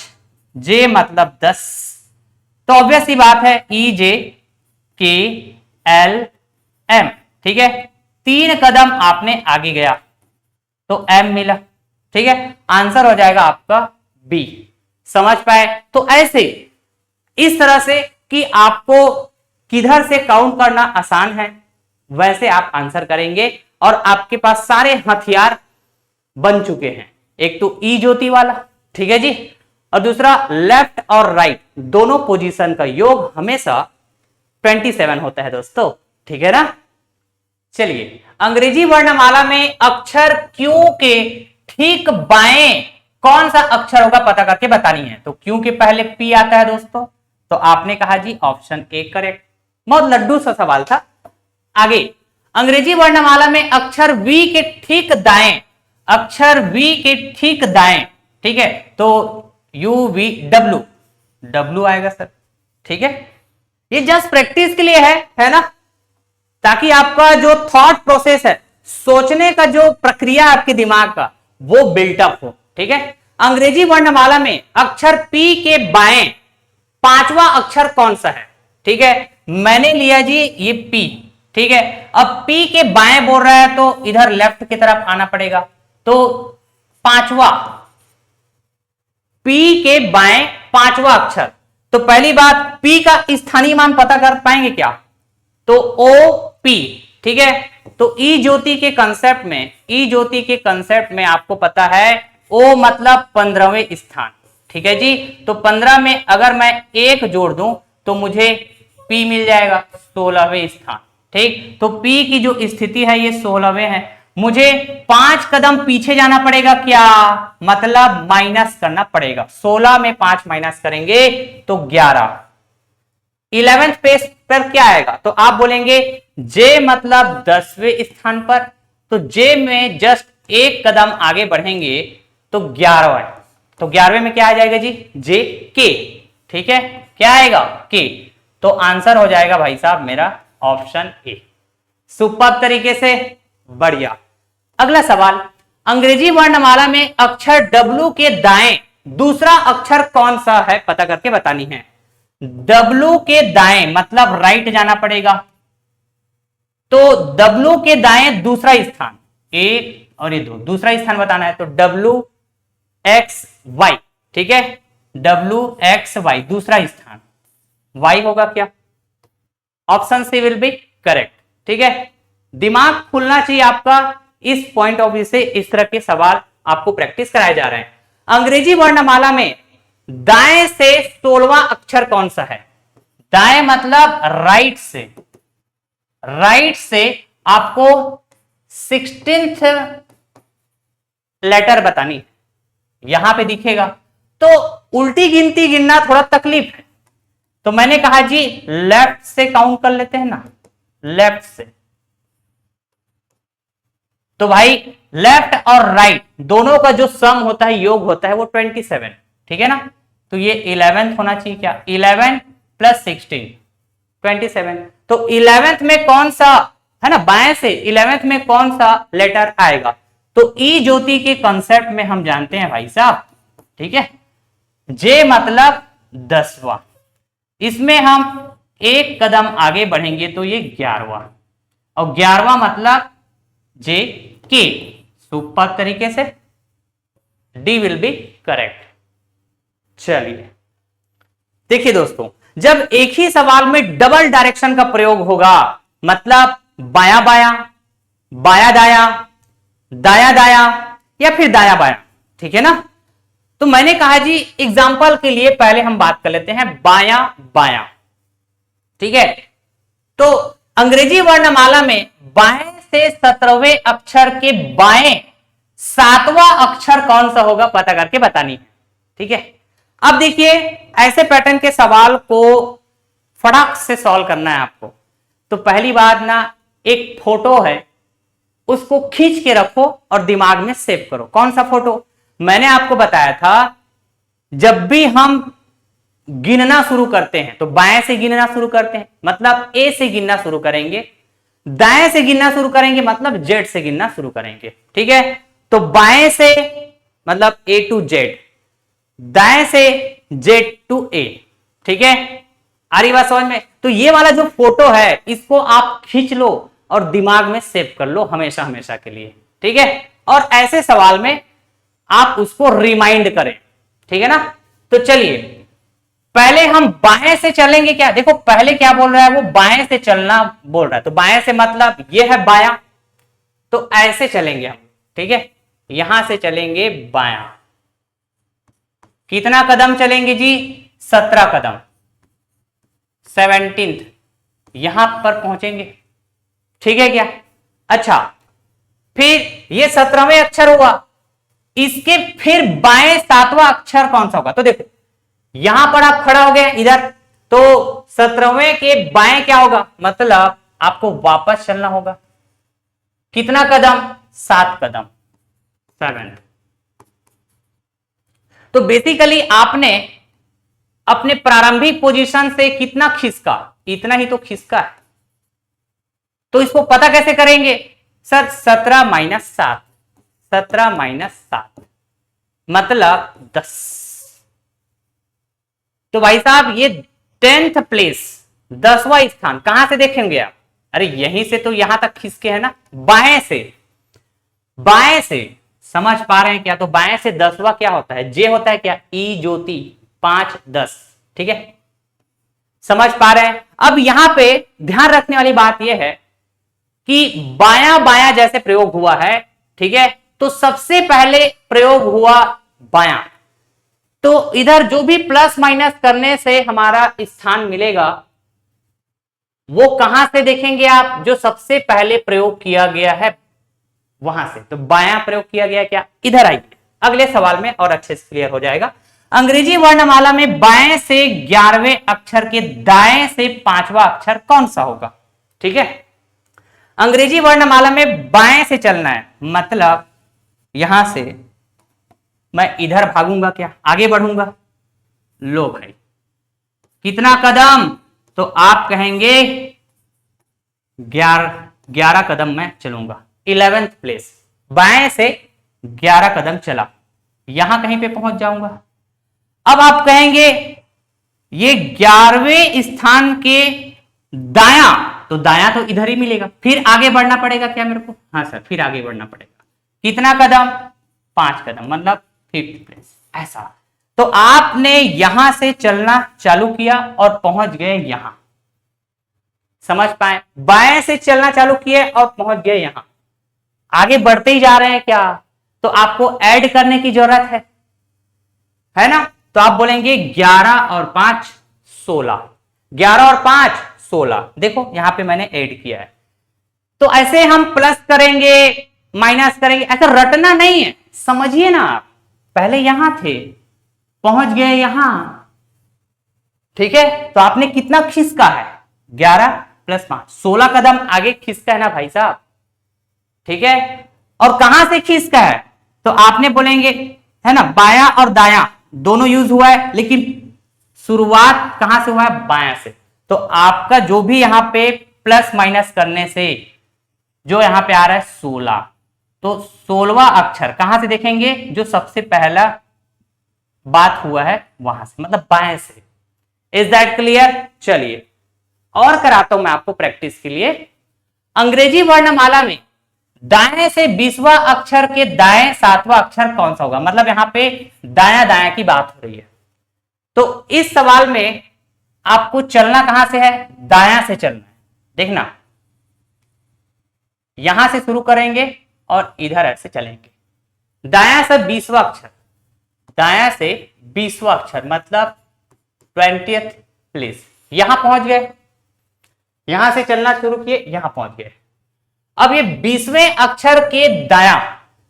जे मतलब 10। तो ऑब्वियस सी बात है EJKLM। ठीक है, 3 कदम आपने आगे गया तो M मिला। ठीक है, आंसर हो जाएगा आपका बी। समझ पाए? तो ऐसे इस तरह से कि आपको किधर से काउंट करना आसान है वैसे आप आंसर करेंगे और आपके पास सारे हथियार बन चुके हैं। एक तो ई ज्योति वाला, ठीक है जी, और दूसरा लेफ्ट और राइट दोनों पोजीशन का योग हमेशा 27 होता है दोस्तों। ठीक है ना। चलिए, अंग्रेजी वर्णमाला में अक्षर क्यू के ठीक बाएं कौन सा अक्षर होगा पता करके बतानी है। तो क्यू के पहले पी आता है दोस्तों, तो आपने कहा जी ऑप्शन ए करेक्ट। बहुत लड्डू सा सवाल था। आगे, अंग्रेजी वर्णमाला में अक्षर वी के ठीक दाएं, अक्षर वी के ठीक दाएं, ठीक है, तो UVW, डब्ल्यू आएगा सर। ठीक है, ये जस्ट प्रैक्टिस के लिए है ना, ताकि आपका जो थॉट प्रोसेस है, सोचने का जो प्रक्रिया आपके दिमाग का वो बिल्टअप हो। ठीक है, अंग्रेजी वर्णमाला में अक्षर पी के बाएं 5वां अक्षर कौन सा है? ठीक है, मैंने लिया जी ये पी। ठीक है, अब पी के बाएं बोल रहा है तो इधर लेफ्ट की तरफ आना पड़ेगा। तो 5वां, पी के बाएं 5वां अक्षर, तो पहली बात पी का स्थानीय मान पता कर पाएंगे क्या? तो OP। ठीक है, तो ई ज्योति के कंसेप्ट में, ई ज्योति के कंसेप्ट में आपको पता है O मतलब 15वें स्थान। ठीक है जी, तो 15 में अगर मैं 1 जोड़ दूं तो मुझे P मिल जाएगा 16वें स्थान। ठीक, तो P की जो स्थिति है ये 16वें है। मुझे 5 कदम पीछे जाना पड़ेगा, क्या मतलब माइनस करना पड़ेगा। 16 में 5 माइनस करेंगे तो 11। 11th पेज पर क्या आएगा, तो आप बोलेंगे जे मतलब 10वें स्थान पर, तो जे में जस्ट एक कदम आगे बढ़ेंगे तो 11वां है, तो 11वें में क्या आ जाएगा जी, जे के। ठीक है, क्या आएगा, के। तो आंसर हो जाएगा भाई साहब मेरा ऑप्शन ए। सुपर तरीके से, बढ़िया। अगला सवाल, अंग्रेजी वर्णमाला में अक्षर W के दाएं दूसरा अक्षर कौन सा है, पता करके बतानी है। W के दाएं मतलब राइट जाना पड़ेगा, तो W के दाएं दूसरा स्थान, ए और ये दो, दूसरा स्थान बताना है, तो WXY। ठीक है, WXY दूसरा स्थान, Y होगा क्या, option C will be correct. ठीक है, दिमाग खुलना चाहिए आपका, इस पॉइंट ऑफ व्यू से इस तरह के सवाल आपको प्रैक्टिस कराए जा रहे हैं। अंग्रेजी वर्णमाला में दाएं से 16वां अक्षर कौन सा है, दाएं मतलब राइट से, राइट से आपको 16th लेटर बतानी है, यहां पे दिखेगा, तो उल्टी गिनती गिनना थोड़ा तकलीफ है, तो मैंने कहा जी लेफ्ट से काउंट कर लेते हैं ना, लेफ्ट से। तो भाई लेफ्ट और राइट दोनों का जो सम होता है, योग होता है, वो 27। ठीक है ना, तो ये 11th होना चाहिए, क्या 11 प्लस 16 27। तो 11th में कौन सा है ना, बाएं से 11th में कौन सा लेटर आएगा, तो ई ज्योति के कॉन्सेप्ट में हम जानते हैं भाई साहब। ठीक है, जे मतलब 10वां, इसमें हम एक कदम आगे बढ़ेंगे तो ये 11वां, और 11वां मतलब जे के। सुपर तरीके से, डी विल बी करेक्ट। चलिए देखिए दोस्तों, जब एक ही सवाल में डबल डायरेक्शन का प्रयोग होगा, मतलब बाया बाया, बाया दाया, दाया दाया या फिर दाया बाया, ठीक है ना, तो मैंने कहा जी एग्जाम्पल के लिए पहले हम बात कर लेते हैं बाया बाया। ठीक है, तो अंग्रेजी वर्णमाला में बाएं से 17वें अक्षर के बाएं 7वां अक्षर कौन सा होगा, पता करके बतानी है। ठीक है, अब देखिए ऐसे पैटर्न के सवाल को फटाक से सॉल्व करना है आपको, तो पहली बात ना, एक फोटो है उसको खींच के रखो और दिमाग में सेव करो। कौन सा फोटो, मैंने आपको बताया था जब भी हम गिनना शुरू करते हैं तो बाएं से गिनना शुरू करते हैं, मतलब ए से गिनना शुरू करेंगे, दाएं से गिनना शुरू करेंगे मतलब जेड से गिनना शुरू करेंगे। ठीक है, तो बाएं से मतलब ए टू जेड, दाएं से जेड टू ए। ठीक है, आ रही बात समझ में, तो ये वाला जो फोटो है इसको आप खींच लो और दिमाग में सेव कर लो हमेशा हमेशा के लिए। ठीक है, और ऐसे सवाल में आप उसको रिमाइंड करें। ठीक है ना, तो चलिए पहले हम बाएं से चलेंगे, क्या देखो पहले क्या बोल रहा है, वो बाएं से चलना बोल रहा है, तो बाएं से मतलब ये है बाया, तो ऐसे चलेंगे हम। ठीक है, यहां से चलेंगे बाया, कितना कदम चलेंगे जी, 17 कदम, 17th यहां पर पहुंचेंगे। ठीक है क्या, अच्छा फिर ये 17वें अक्षर होगा, इसके फिर बाएं 7वां अक्षर कौन सा होगा, तो देखो यहां पर आप खड़ा हो गए इधर, तो 17वें के बाएं क्या होगा, मतलब आपको वापस चलना होगा, कितना कदम, 7 कदम, 7। तो बेसिकली आपने अपने प्रारंभिक पोजीशन से कितना खिसका, इतना ही तो खिसका है, तो इसको पता कैसे करेंगे सर, 17 माइनस 7, 17 माइनस 7 मतलब 10। तो भाई साहब ये 10th प्लेस, 10वां स्थान कहां से देखेंगे आप, अरे यहीं से तो यहां तक खिसके है ना, बाएं से, बाएं से समझ पा रहे हैं क्या, तो बाएं से 10वां क्या होता है, जे होता है क्या, ई ज्योति 5 10। ठीक है, समझ पा रहे हैं। अब यहां पे ध्यान रखने वाली बात यह है कि बाया बाया जैसे प्रयोग हुआ है, ठीक है, तो सबसे पहले प्रयोग हुआ बाया, तो इधर जो भी प्लस माइनस करने से हमारा स्थान मिलेगा वो कहां से देखेंगे आप, जो सबसे पहले प्रयोग किया गया है वहां से, तो बायां प्रयोग किया गया क्या, इधर आइए अगले सवाल में और अच्छे से क्लियर हो जाएगा। अंग्रेजी वर्णमाला में बाएं से 11वें अक्षर के दाएं से 5वां अक्षर कौन सा होगा। ठीक है, अंग्रेजी वर्णमाला में बाएं से चलना है, मतलब यहां से मैं इधर भागूंगा क्या, आगे बढ़ूंगा। लो भाई कितना कदम, तो आप कहेंगे 11 कदम मैं चलूंगा, 11th प्लेस, बाएं से 11 कदम चला, यहां कहीं पे पहुंच जाऊंगा। अब आप कहेंगे ये 11वें स्थान के दायां, तो दायां तो इधर ही मिलेगा, फिर आगे बढ़ना पड़ेगा क्या मेरे को, हाँ सर फिर आगे बढ़ना पड़ेगा, कितना कदम, 5 कदम, मतलब 5th प्लेस, ऐसा। तो आपने यहां से चलना चालू किया और पहुंच गए यहां, समझ पाए, बाएं से चलना चालू किए और पहुंच गए यहां, आगे बढ़ते ही जा रहे हैं क्या, तो आपको ऐड करने की जरूरत है ना, तो आप बोलेंगे 11 और 5 16, 11 और 5 16, देखो यहां पे मैंने ऐड किया है। तो ऐसे हम प्लस करेंगे माइनस करेंगे, ऐसा रटना नहीं है, समझिए ना आप, पहले यहां थे पहुंच गए यहां, ठीक है, तो आपने कितना खिसका है, 11 + 5 16 कदम आगे खिसका है ना भाई साहब, ठीक है। और कहां से खिसका है, तो आपने बोलेंगे है ना, बायां और दायां दोनों यूज हुआ है, लेकिन शुरुआत कहां से हुआ है, बायां से, तो आपका जो भी यहां पे प्लस माइनस करने से जो यहां पे आ रहा है 16, तो 16वां अक्षर कहां से देखेंगे, जो सबसे पहला बात हुआ है वहां से, मतलब बाएं से। इज दैट क्लियर, चलिए और कराता हूं मैं आपको प्रैक्टिस के लिए। अंग्रेजी वर्णमाला में दाएं से 20वां अक्षर के दाएं 7वां अक्षर कौन सा होगा, मतलब यहां पे दाया दाया की बात हो रही है। तो इस सवाल में आपको चलना कहां से है, दाया से चलना है, देखना यहां से शुरू करेंगे और इधर ऐसे चलेंगे, दाया से 20वां अक्षर, दाया से 20वां अक्षर मतलब 20th प्लेस, यहां पहुंच गए, यहां से चलना शुरू किए यहां पहुंच गए। अब ये 20वें अक्षर के दाया,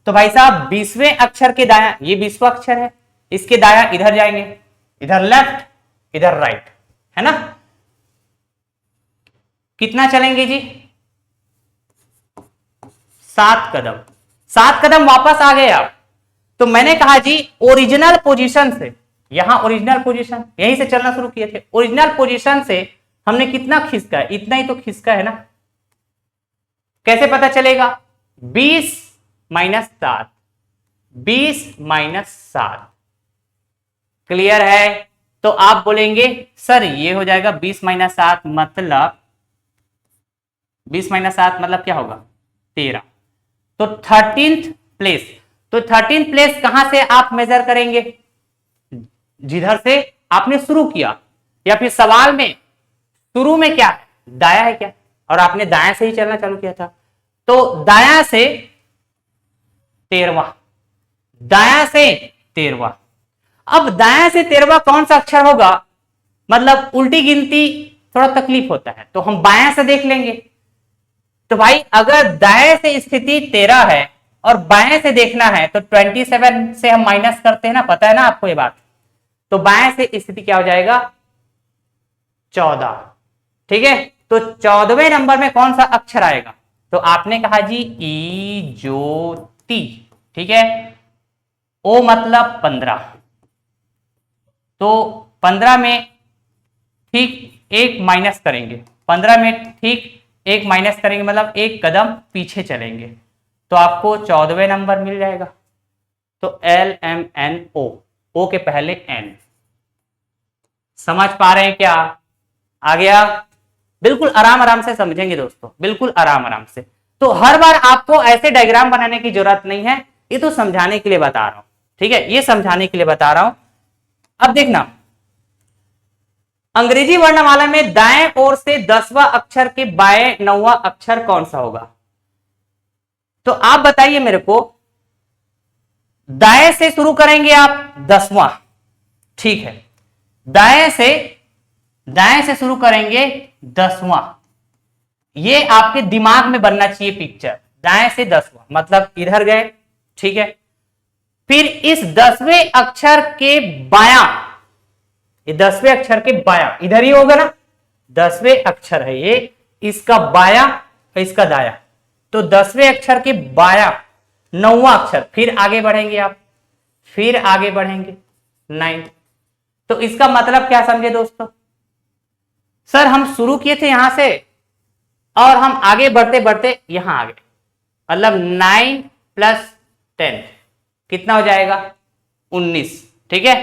तो भाई साहब 20वें अक्षर के दाया, ये 20वां अक्षर है, इसके दाया इधर जाएंगे, इधर लेफ्ट इधर राइट, है ना, कितना चलेंगे जी, 7 कदम, 7 कदम वापस आ गए आप। तो मैंने कहा जी ओरिजिनल पोजीशन से, यहां ओरिजिनल पोजीशन, यहीं से चलना शुरू किए थे, ओरिजिनल पोजीशन से हमने कितना खिसका है, इतना ही तो खिसका है ना, कैसे पता चलेगा, 20 - 7, 20 - 7, क्लियर है। तो आप बोलेंगे सर ये हो जाएगा 20 - 7 मतलब 20 - 7 मतलब क्या होगा, 13, तो 13th प्लेस, तो 13th प्लेस कहां से आप मेजर करेंगे, जिधर से आपने शुरू किया, या फिर सवाल में शुरू में क्या है, दाया है क्या, और आपने दाया से ही चलना चालू किया था, तो दाया से 13वां, दाया से 13वां। अब दाया से 13वां कौन सा अक्षर होगा, मतलब उल्टी गिनती थोड़ा तकलीफ होता है, तो हम बायां से देख लेंगे। तो भाई अगर दाएं से स्थिति 13 है और बाएं से देखना है, तो 27 से हम माइनस करते हैं ना, पता है ना आपको ये बात, तो बाएं से स्थिति क्या हो जाएगा, 14, ठीक है। तो 14वें नंबर में कौन सा अक्षर आएगा, तो आपने कहा जी ई ज्योति, ठीक है, ओ मतलब 15, तो 15 में ठीक एक माइनस करेंगे, 15 में ठीक एक माइनस करेंगे मतलब एक कदम पीछे चलेंगे, तो आपको 14वें नंबर मिल जाएगा। तो LMNO, ओ के पहले एन, समझ पा रहे हैं क्या, आ गया, बिल्कुल आराम आराम से समझेंगे दोस्तों, बिल्कुल आराम आराम से। तो हर बार आपको ऐसे डायग्राम बनाने की जरूरत नहीं है, ये तो समझाने के लिए बता रहा हूं, ठीक है, ये समझाने के लिए बता रहा हूं। अब देखना अंग्रेजी वर्णमाला में दाएं ओर से 10वां अक्षर के बाएं 9वां अक्षर कौन सा होगा, तो आप बताइए मेरे को, दाएं से शुरू करेंगे आप 10वां, ठीक है, दाएं से शुरू करेंगे 10वां, ये आपके दिमाग में बनना चाहिए पिक्चर, दाएं से 10वां, मतलब इधर गए, ठीक है। फिर इस 10वें अक्षर के बायां, ये 10वें अक्षर के बायां इधर ही होगा ना, 10वें अक्षर है ये, इसका बायां और इसका दाया, तो 10वें अक्षर के बायां 9वां अक्षर, फिर आगे बढ़ेंगे आप, फिर आगे बढ़ेंगे 9। तो इसका मतलब क्या समझे दोस्तों, सर हम शुरू किए थे यहां से और हम आगे बढ़ते बढ़ते यहां आ गए, मतलब 9 + 10 कितना हो जाएगा 19, ठीक है।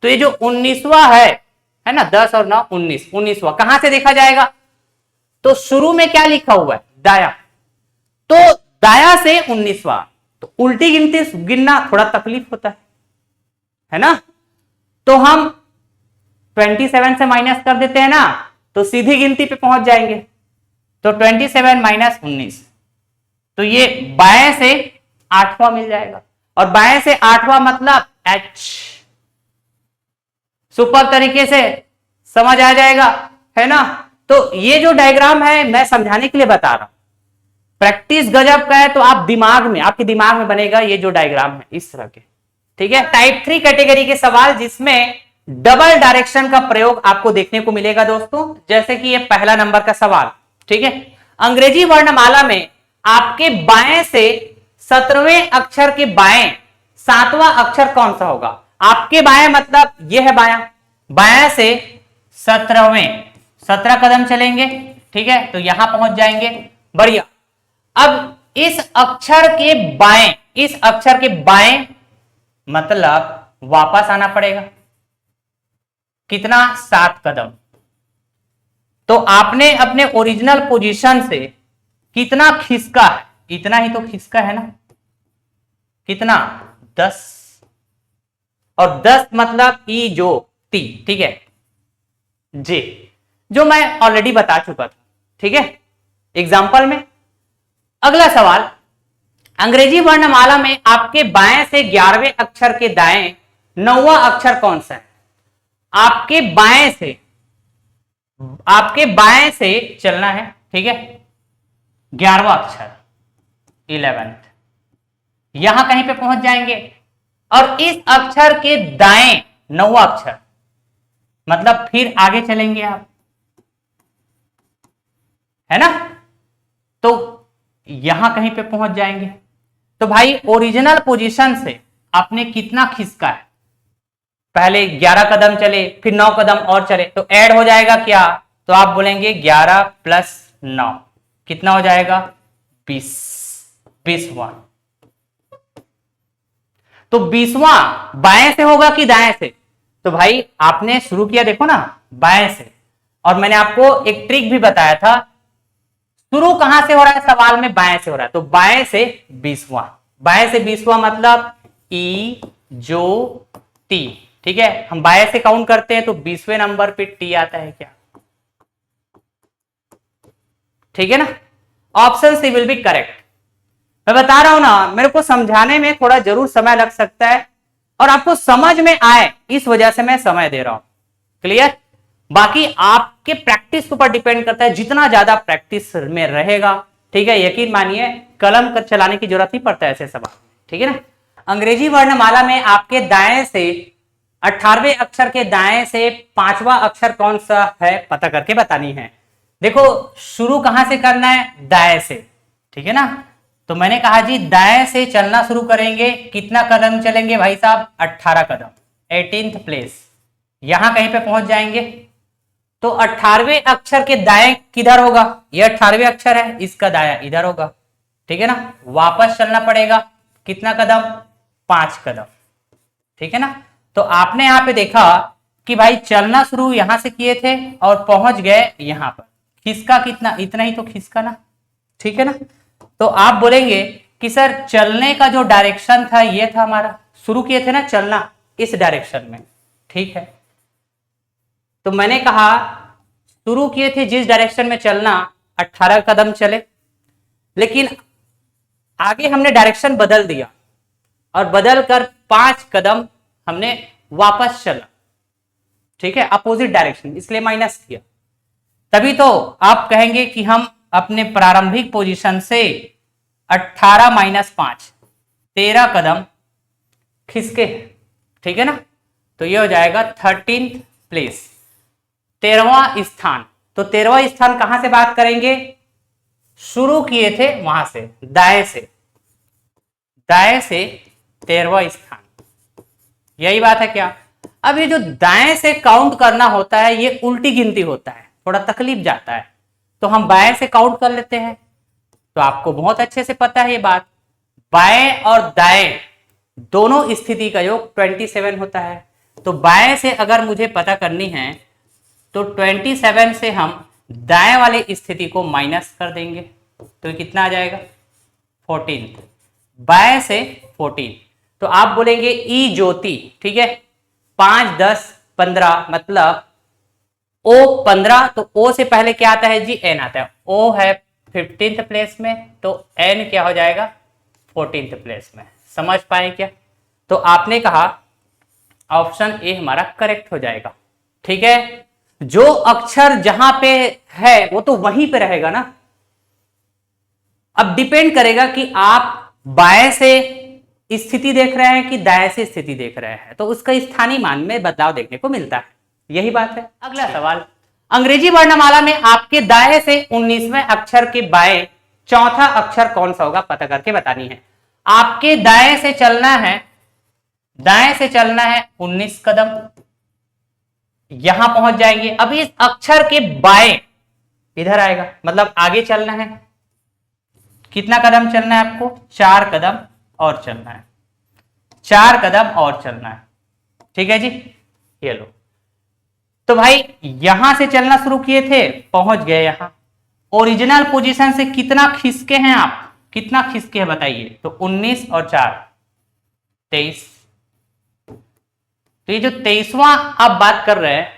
तो ये जो 19वां है ना, 10 और 9 19, 19वां कहां से देखा जाएगा, तो शुरू में क्या लिखा हुआ है दाया, तो दाया से 19वां, तो उल्टी गिनती गिनना थोड़ा तकलीफ होता है ना, तो हम 27 से माइनस कर देते हैं ना, तो सीधी गिनती पे पहुंच जाएंगे, तो 27 - 19, तो ये बाएं से 8वां मिल जाएगा, और बाएं से 8वां मतलब H, सुपर तरीके से समझ आ जाएगा, है ना। तो ये जो डायग्राम है मैं समझाने के लिए बता रहा हूं, प्रैक्टिस गजब का है, तो आप दिमाग में, आपके दिमाग में बनेगा ये जो डायग्राम है इस तरह के, ठीक है। टाइप 3 कैटेगरी के सवाल जिसमें डबल डायरेक्शन का प्रयोग आपको देखने को मिलेगा दोस्तों, जैसे कि ये पहला नंबर का सवाल, ठीक है। अंग्रेजी वर्णमाला में आपके बाएं से 17वें अक्षर के बाएं 7वां अक्षर कौन सा होगा, आपके बाएं मतलब ये है बायां, बायां से 17वें 17 कदम चलेंगे, ठीक है, तो यहां पहुंच जाएंगे, बढ़िया। अब इस अक्षर के बाएं, इस अक्षर के बाएं मतलब वापस आना पड़ेगा, कितना 7 कदम, तो आपने अपने ओरिजिनल पोजीशन से कितना खिसका है, इतना ही तो खिसका है ना, कितना 10, और 10 मतलब ई जो टी, ठीक है, जे, जो मैं ऑलरेडी बता चुका था, ठीक है, एग्जाम्पल में। अगला सवाल, अंग्रेजी वर्णमाला में आपके बाएं से 11वें अक्षर के दाएं 9वां अक्षर कौन सा है, आपके बाएं से चलना है, ठीक है, 11वां अक्षर 11th, यहां कहीं पे पहुंच जाएंगे, और इस अक्षर के दाएं 9वां अक्षर, मतलब फिर आगे चलेंगे आप, है ना, तो यहां कहीं पे पहुंच जाएंगे। तो भाई ओरिजिनल पोजीशन से आपने कितना खिसका है, पहले 11 कदम चले, फिर 9 कदम और चले, तो ऐड हो जाएगा क्या, तो आप बोलेंगे 11 + 9 कितना हो जाएगा 20, 20वां, तो 20वां बाएं से होगा कि दाएं से, तो भाई आपने शुरू किया देखो ना बाएं से, और मैंने आपको एक ट्रिक भी बताया था, शुरू कहां से हो रहा है सवाल में, बाएं से हो रहा है, तो बाएं से 20वां, बाएं से 20वां मतलब ई जो टी, ठीक है, हम बाएं से काउंट करते हैं तो 20वें नंबर पे टी आता है क्या, ठीक है ना, option C will be correct. मैं बता रहा हूं ना, मेरे को समझाने में थोड़ा जरूर समय लग सकता है, और आपको समझ में आए इस वजह से मैं समय दे रहा हूं, क्लियर। बाकी आपके प्रैक्टिस के ऊपर डिपेंड करता है, जितना ज्यादा प्रैक्टिस में रहेगा, ठीक है, यकीन मानिए कलम कर चलाने की जरूरत ही पड़ता है ऐसे सवाल, ठीक है ना। अंग्रेजी वर्णमाला में आपके दाएं से 18वें अक्षर के दाएं से 5वां अक्षर कौन सा है पता करके बतानी है। देखो शुरू कहां से करना है, दाएं से, ठीक है ना, तो मैंने कहा जी दाएं से चलना शुरू करेंगे, कितना कदम चलेंगे भाई साहब 18 कदम, 18th प्लेस, यहां कहीं पे पहुंच जाएंगे, तो 18वें अक्षर के दाएं किधर होगा, ये 18वें अक्षर है, इसका दाया इधर होगा, ठीक है ना, वापस चलना पड़ेगा, कितना कदम 5 कदम, ठीक है ना। तो आपने यहां पे देखा कि भाई चलना शुरू यहां से किए थे और पहुंच गए यहां पर, खिसका कितना, इतना ही तो खिसका ना, ठीक है ना। तो आप बोलेंगे कि सर चलने का जो डायरेक्शन था ये था हमारा, शुरू किए थे ना चलना इस डायरेक्शन में, ठीक है, तो मैंने कहा शुरू किए थे जिस डायरेक्शन में चलना 18 कदम चले, लेकिन आगे हमने डायरेक्शन बदल दिया और बदल कर 5 कदम हमने वापस चला, ठीक है, अपोजिट डायरेक्शन, इसलिए माइनस किया। तभी तो आप कहेंगे कि हम अपने प्रारंभिक पोजीशन से 18 माइनस 5, 13 कदम खिसके, ठीक है ना। तो ये हो जाएगा 13th प्लेस, 13वां स्थान। तो 13वां स्थान कहां से बात करेंगे, शुरू किए थे वहां से, दाएं से, दाएं से 13वां स्थान, यही बात है क्या। अब ये जो दाएं से काउंट करना होता है ये उल्टी गिनती होता है, थोड़ा तकलीफ जाता है, तो हम बाएं से काउंट कर लेते हैं। तो आपको बहुत अच्छे से पता है ये बात, बाएं और दाएं दोनों स्थिति का योग 27 होता है। तो बाएं से अगर मुझे पता करनी है तो 27 से हम दाएं वाली स्थिति को माइनस कर देंगे, तो कितना आ जाएगा 14, बाएं से 14। तो आप बोलेंगे ई ज्योति, ठीक है, 5 10 15 मतलब ओ 15, तो ओ से पहले क्या आता है जी, एन आता है, ओ है 15th प्लेस में, तो एन क्या हो जाएगा 14th प्लेस में। समझ पाए क्या। तो आपने कहा ऑप्शन ए हमारा करेक्ट हो जाएगा, ठीक है। जो अक्षर जहां पे है वो तो वहीं पे रहेगा ना। अब डिपेंड करेगा कि आप बाएं से स्थिति देख रहे हैं कि दाएं से स्थिति देख रहे हैं, तो उसका स्थानीय मान में बदलाव देखने को मिलता है, यही बात है। अगला सवाल, अंग्रेजी वर्णमाला में आपके दाएं से 19वें अक्षर के बाएं चौथा अक्षर कौन सा होगा, पता करके बतानी है। आपके दाएं से चलना है, दाएं से चलना है 19 कदम, यहां पहुंच जाएंगे। अब इस अक्षर के बाएं इधर आएगा, मतलब आगे चलना है। कितना कदम चलना है आपको, 4 कदम और चलना है, 4 कदम और चलना है, ठीक है जी। ये लो, तो भाई यहां से चलना शुरू किए थे, पहुंच गए यहां। ओरिजिनल पोजीशन से कितना खिसके हैं आप, कितना खिसके हैं बताइए। तो 19 और 4 23। तो ये जो 23वां आप बात कर रहे हैं,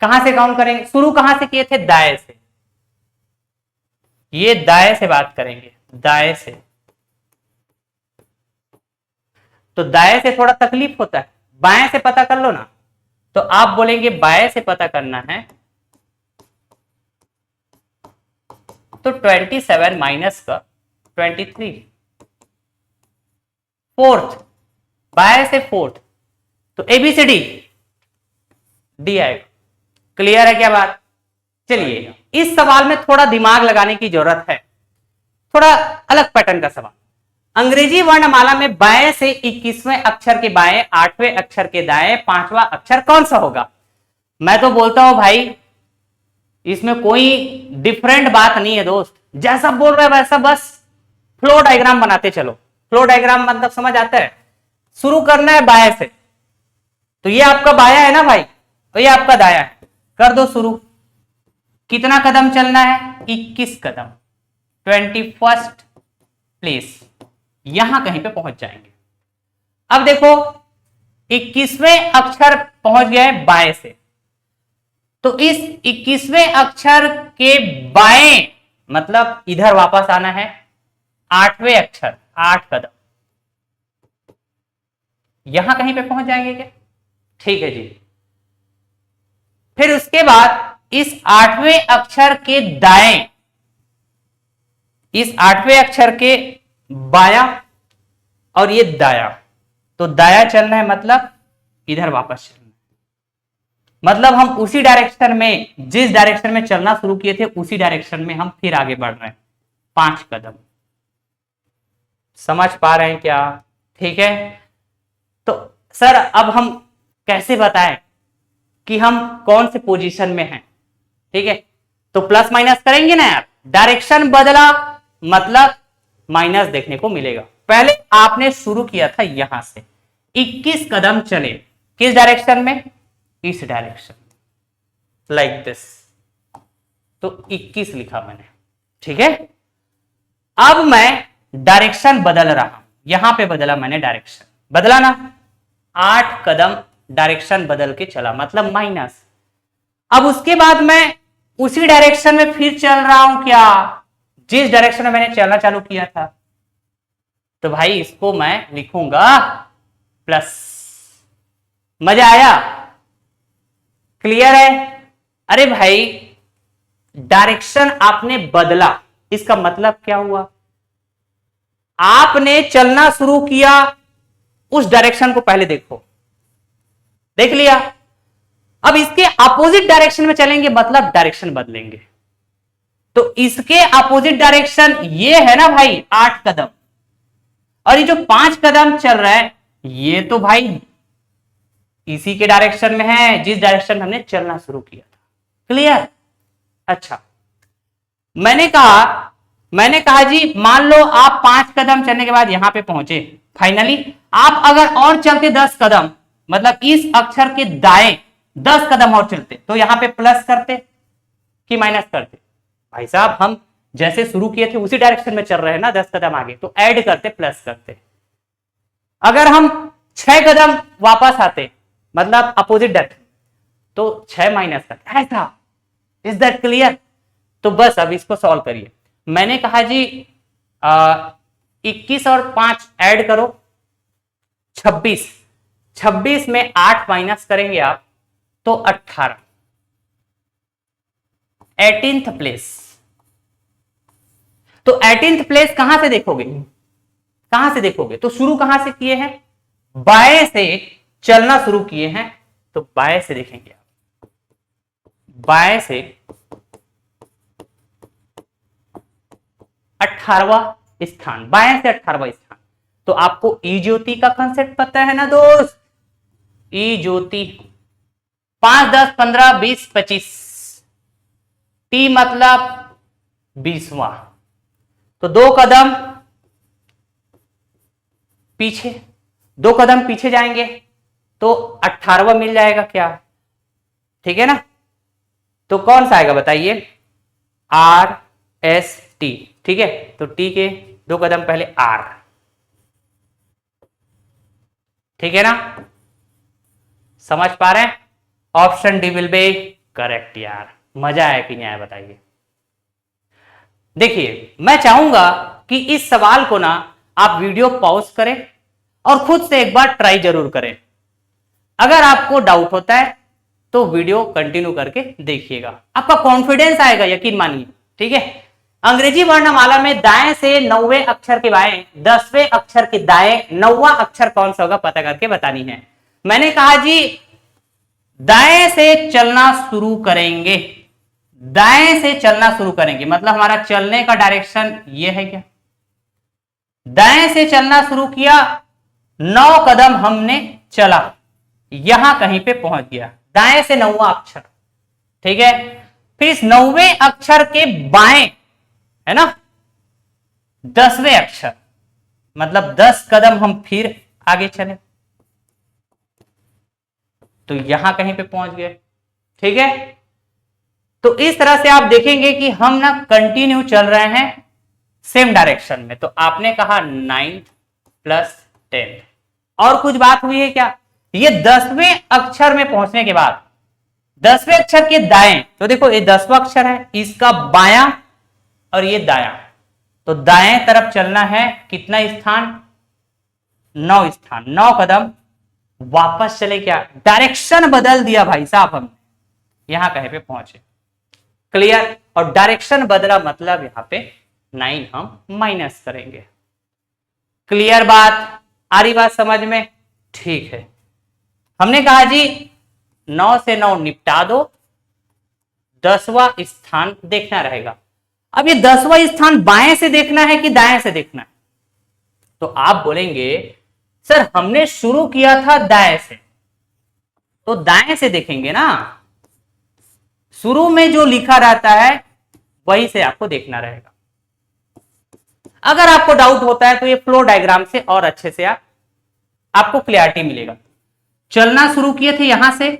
कहां से काउंट करेंगे, शुरू कहां से किए थे, दाएं से, ये दाएं से बात करेंगे, दाएं से। तो दाएं से थोड़ा तकलीफ होता है, बाएं से पता कर लो ना। तो आप बोलेंगे बाएं से पता करना है, तो 27 माइनस का 23, फोर्थ, बाएं से फोर्थ, तो एबीसीडी डी आएगा। क्लियर है क्या बात। चलिए इस सवाल में थोड़ा दिमाग लगाने की जरूरत है, थोड़ा अलग पैटर्न का सवाल। अंग्रेजी वर्णमाला में बाएं से 21वें अक्षर के बाएं 8वें अक्षर के दाएं 5वां अक्षर कौन सा होगा। मैं तो बोलता हूं भाई इसमें कोई डिफरेंट बात नहीं है दोस्त, जैसा बोल रहे वैसा बस फ्लो डायग्राम बनाते चलो। फ्लो डायग्राम मतलब समझ आता है, शुरू करना है बाएं से, तो ये आपका बायां है ना भाई, तो ये आपका दायां है, कर दो शुरू। कितना कदम चलना है, 21 कदम, 21st प्लेस, यहां कहीं पे पहुंच जाएंगे। अब देखो 21वें अक्षर पहुंच गए बाएं से, तो इस 21वें अक्षर के बाएं मतलब इधर वापस आना है, 8वें अक्षर 8 कदम, यहां कहीं पे पहुंच जाएंगे क्या, ठीक है जी। फिर उसके बाद इस 8वें अक्षर के दाएं, इस 8वें अक्षर के बायां और ये दाया, तो दाया चलना है मतलब इधर वापस चलना है, मतलब हम उसी डायरेक्शन में, जिस डायरेक्शन में चलना शुरू किए थे उसी डायरेक्शन में हम फिर आगे बढ़ रहे हैं, 5 कदम। समझ पा रहे हैं क्या, ठीक है। तो सर अब हम कैसे बताएं कि हम कौन से पोजीशन में हैं, ठीक है। तो प्लस माइनस करेंगे ना यार, डायरेक्शन बदला मतलब माइनस देखने को मिलेगा। पहले आपने शुरू किया था यहां से, 21 कदम चले, किस डायरेक्शन में, इस डायरेक्शन, लाइक दिस, तो 21 लिखा मैंने, ठीक है। अब मैं डायरेक्शन बदल रहा हूं, यहां पे बदला मैंने, डायरेक्शन बदला ना, 8 कदम डायरेक्शन बदल के चला मतलब माइनस। अब उसके बाद मैं उसी डायरेक्शन में फिर चल रहा हूं क्या, जिस डायरेक्शन में मैंने चलना चालू किया था, तो भाई इसको मैं लिखूंगा प्लस। मजा आया, क्लियर है। अरे भाई डायरेक्शन आपने बदला, इसका मतलब क्या हुआ, आपने चलना शुरू किया, उस डायरेक्शन को पहले देखो, देख लिया। अब इसके अपोजिट डायरेक्शन में चलेंगे, मतलब डायरेक्शन बदलेंगे। तो इसके अपोजिट डायरेक्शन ये है ना भाई 8 कदम, और ये जो 5 कदम चल रहा है ये तो भाई इसी के डायरेक्शन में है जिस डायरेक्शन में हमने चलना शुरू किया था। क्लियर? अच्छा, मैंने कहा जी मान लो आप 5 कदम चलने के बाद यहां पे पहुंचे, फाइनली आप अगर और चलते 10 कदम, मतलब इस अक्षर के दाएं 10 कदम और चलते, तो यहां पे प्लस करते कि माइनस करते? भाई साहब हम जैसे शुरू किए थे उसी डायरेक्शन में चल रहे हैं ना, 10 कदम आगे, तो ऐड करते, प्लस करते। अगर हम 6 कदम वापस आते, मतलब अपोजिट डायरेक्शन, तो 6 माइनस करते, ऐसा। Is that clear? तो बस अब इसको सॉल्व करिए। मैंने कहा जी 21 और 5 ऐड करो, 26। 26 में 8 माइनस करेंगे आप तो 18, 18th प्लेस। तो 18th प्लेस कहां से देखोगे? कहां से देखोगे? तो शुरू कहां से किए हैं? बाएं से चलना शुरू किए हैं, तो बाएं से देखेंगे आप, बाएं से 18वां स्थान, बाएं से 18वां स्थान। तो आपको ई ज्योति का कंसेप्ट पता है ना दोस्त? ई ज्योति 5, 10, 15, 20, 25, टी मतलब 20वां। तो 2 कदम पीछे, 2 कदम पीछे जाएंगे तो 18वां मिल जाएगा क्या? ठीक है ना? तो कौन सा आएगा बताइए? R S T. ठीक है, तो टी के 2 कदम पहले आर। ठीक है ना? समझ पा रहे हैं? Option D will be correct यार। मजा आया कि नहीं आया बताइए। देखिए मैं चाहूंगा कि इस सवाल को ना आप वीडियो पॉज करें और खुद से एक बार ट्राई जरूर करें। अगर आपको डाउट होता है तो वीडियो कंटिन्यू करके देखिएगा, आपका कॉन्फिडेंस आएगा, यकीन मानिए। ठीक है, अंग्रेजी वर्णमाला में दाएं से 9वें अक्षर के बाएं 10वें अक्षर के दाएं 9वां अक्षर कौन सा होगा पता करके बतानी है। मैंने कहा जी दाएं से चलना शुरू करेंगे, दाएं से चलना शुरू करेंगे, मतलब हमारा चलने का डायरेक्शन ये है क्या? दाएं से चलना शुरू किया, 9 कदम हमने चला, यहां कहीं पे पहुंच गया, दाएं से 9वां अक्षर। ठीक है, फिर इस 9वें अक्षर के बाएं है ना 10वें अक्षर, मतलब 10 कदम हम फिर आगे चले तो यहां कहीं पे पहुंच गए। ठीक है, तो इस तरह से आप देखेंगे कि हम ना कंटिन्यू चल रहे हैं सेम डायरेक्शन में। तो आपने कहा 9th प्लस 10th, और कुछ बात हुई है क्या? ये 10वें अक्षर में पहुंचने के बाद 10वें अक्षर के दाएं, तो देखो ये 10वां अक्षर है, इसका बायां और ये दायां, तो दाएं तरफ चलना है कितना स्थान? 9 स्थान, 9 कदम वापस चले, क्या डायरेक्शन बदल दिया भाई साहब हमने, यहां कहीं पे पहुंचे। क्लियर? और डायरेक्शन बदला मतलब यहां पे 9 हम माइनस करेंगे। क्लियर बात? आ रही बात समझ में? ठीक है, हमने कहा जी 9 से 9 निपटा दो, 10वां स्थान देखना रहेगा। अब ये 10वां स्थान बाएं से देखना है कि दाएं से देखना है? तो आप बोलेंगे सर हमने शुरू किया था दाएं से, तो दाएं से देखेंगे ना, शुरू में जो लिखा रहता है वही से आपको देखना रहेगा। अगर आपको डाउट होता है तो ये फ्लो डायग्राम से और अच्छे से आपको क्लियरिटी मिलेगा। चलना शुरू किए थे यहां से,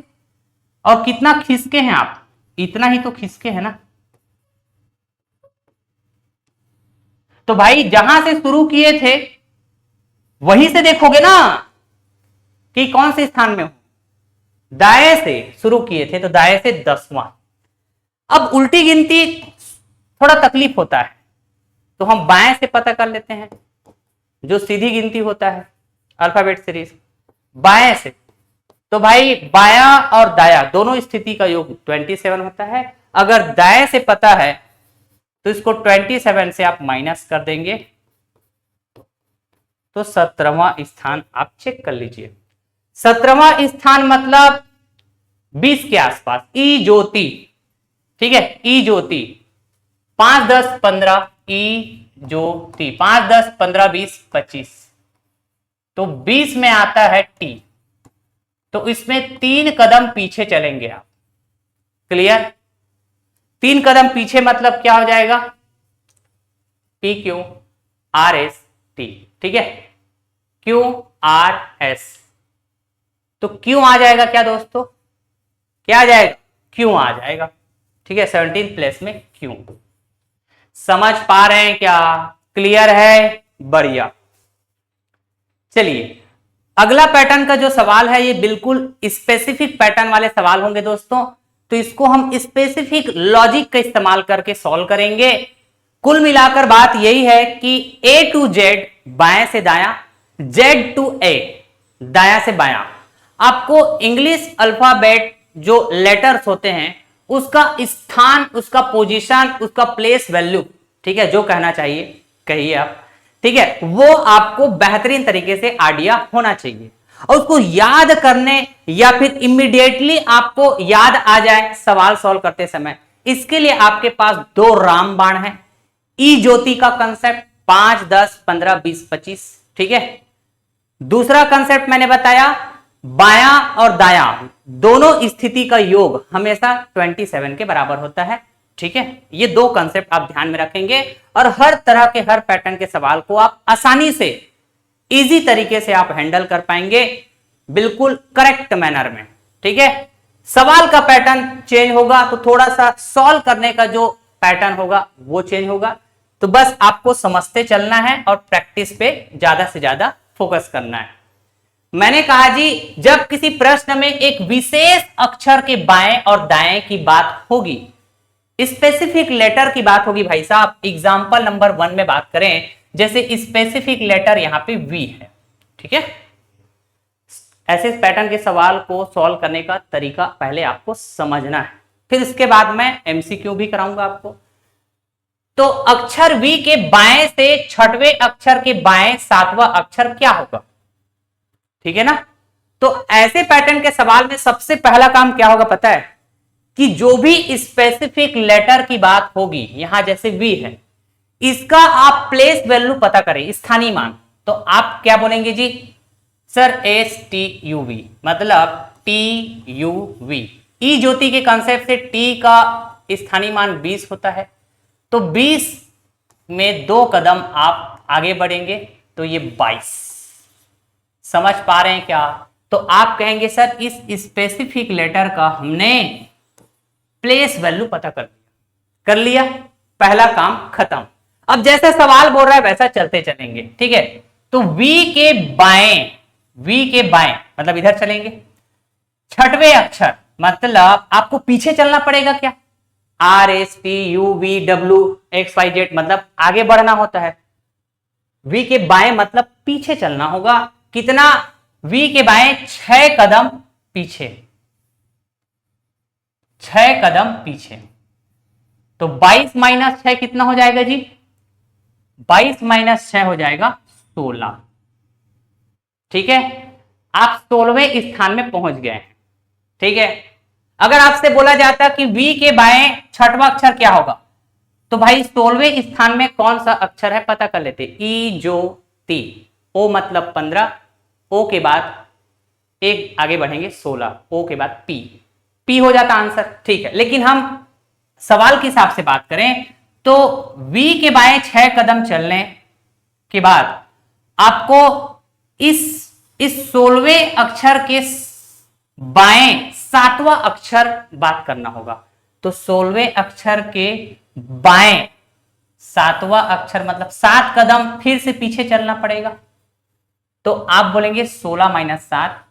और कितना खिसके हैं आप? इतना ही तो खिसके हैं ना। तो भाई जहां से शुरू किए थे वहीं से देखोगे ना कि कौन से स्थान में हो। दाएं से शुरू किए थे तो दाएं से 10वां। अब उल्टी गिनती थोड़ा तकलीफ होता है तो हम बाएं से पता कर लेते हैं, जो सीधी गिनती होता है अल्फाबेट सीरीज, बाएं से। तो भाई बायां और दायां दोनों स्थिति का योग 27 होता है। अगर दाएं से पता है तो इसको 27 से आप माइनस कर देंगे तो 17वां स्थान आप चेक कर लीजिए। 17वां स्थान मतलब 20 के आसपास, ई ज्योति, ठीक है, ई ज्योति 5 10 15, ई ज्योति 5 10 15 20 25, तो 20 में आता है टी, तो इसमें 3 कदम पीछे चलेंगे आप। क्लियर? 3 कदम पीछे मतलब क्या हो जाएगा, P Q R S T, ठीक है, क्यू आर एस, तो क्यों आ जाएगा क्या दोस्तों, क्या आ जाएगा, क्यों आ जाएगा, ठीक है, 17 प्लेस में क्यों। समझ पा रहे हैं क्या? क्लियर है? बढ़िया। चलिए अगला पैटर्न का जो सवाल है ये बिल्कुल स्पेसिफिक पैटर्न वाले सवाल होंगे दोस्तों, तो इसको हम स्पेसिफिक लॉजिक का इस्तेमाल करके सॉल्व करेंगे। कुल मिलाकर बात यही है कि ए टू जेड बाएं से दायां, जेड टू ए दायां से बायां, आपको इंग्लिश अल्फाबेट जो लेटर्स होते हैं उसका स्थान, उसका पोजीशन, उसका प्लेस वैल्यू, ठीक है, जो कहना चाहिए कहिए आप, ठीक है, वो आपको बेहतरीन तरीके से आइडिया होना चाहिए और उसको याद करने या फिर इमीडिएटली आपको याद आ जाए सवाल सॉल्व करते समय, इसके लिए आपके पास 2 रामबाण हैं। ई ज्योति का कंसेप्ट 5 10 15 20 25, ठीक है। दूसरा कंसेप्ट मैंने बताया बायां और दायां दोनों स्थिति का योग हमेशा 27 के बराबर होता है, ठीक है। ये 2 कंसेप्ट आप ध्यान में रखेंगे और हर तरह के हर पैटर्न के सवाल को आप आसानी से इजी तरीके से आप हैंडल कर पाएंगे, बिल्कुल करेक्ट मैनर में, ठीक है। सवाल का पैटर्न चेंज होगा तो थोड़ा सा सॉल्व करने का जो पैटर्न होगा वो चेंज होगा, तो बस आपको समझते चलना है और प्रैक्टिस पे ज्यादा से ज्यादा फोकस करना है। मैंने कहा जी जब किसी प्रश्न में एक विशेष अक्षर के बाएं और दाएं की बात होगी, स्पेसिफिक लेटर की बात होगी, भाई साहब एग्जांपल नंबर 1 में बात करें, जैसे स्पेसिफिक लेटर यहां पे वी है, ठीक है। ऐसे पैटर्न के सवाल को सॉल्व करने का तरीका पहले आपको समझना है, फिर इसके बाद मैं एमसीक्यू भी कराऊंगा आपको। तो अक्षर वी के बाएं से छठवें अक्षर के बाएं 7वां अक्षर क्या होगा, ठीक है ना। तो ऐसे पैटर्न के सवाल में सबसे पहला काम क्या होगा पता है, कि जो भी स्पेसिफिक लेटर की बात होगी, यहां जैसे वी है, इसका आप प्लेस वैल्यू पता करें, स्थानीय मान, तो आप क्या बोलेंगे जी, सर STUV मतलब TUV। ई ज्योति के कॉन्सेप्ट से टी का स्थानीय मान 20 होता है, तो 20 में 2 कदम आप आगे बढ़ेंगे तो ये 22। समझ पा रहे हैं क्या? तो आप कहेंगे सर इस स्पेसिफिक लेटर का हमने प्लेस वैल्यू पता कर लिया, पहला काम खत्म। अब जैसे सवाल बोल रहा है वैसा चलते चलेंगे, ठीक है। तो V के बाएं मतलब इधर चलेंगे, छठवें अक्षर मतलब आपको पीछे चलना पड़ेगा क्या, RSTUVWXYZ मतलब आगे बढ़ना होता है। V के बाएं मतलब पीछे चलना होगा, कितना, V के बाएं 6 कदम पीछे, 6 कदम पीछे, तो 22 माइनस 6 कितना हो जाएगा जी, 22 माइनस 6 हो जाएगा 16, ठीक है। आप 16वें स्थान में पहुंच गए हैं, ठीक है। अगर आपसे बोला जाता कि V के बाएं छठवां अक्षर क्या होगा, तो भाई 16वें स्थान में कौन सा अक्षर है पता कर लेते, ई जो ती, ओ मतलब 15, ओ के बाद एक आगे बढ़ेंगे 16, ओ के बाद पी हो जाता आंसर, ठीक है। लेकिन हम सवाल के हिसाब से बात करें तो V के बाएं 6 कदम चलने के बाद आपको इस 16वें अक्षर के बाएं 7वां अक्षर बात करना होगा, तो 16वें अक्षर के बाएं 7वां अक्षर मतलब 7 कदम फिर से पीछे चलना पड़ेगा, तो आप बोलेंगे 16 माइनस 7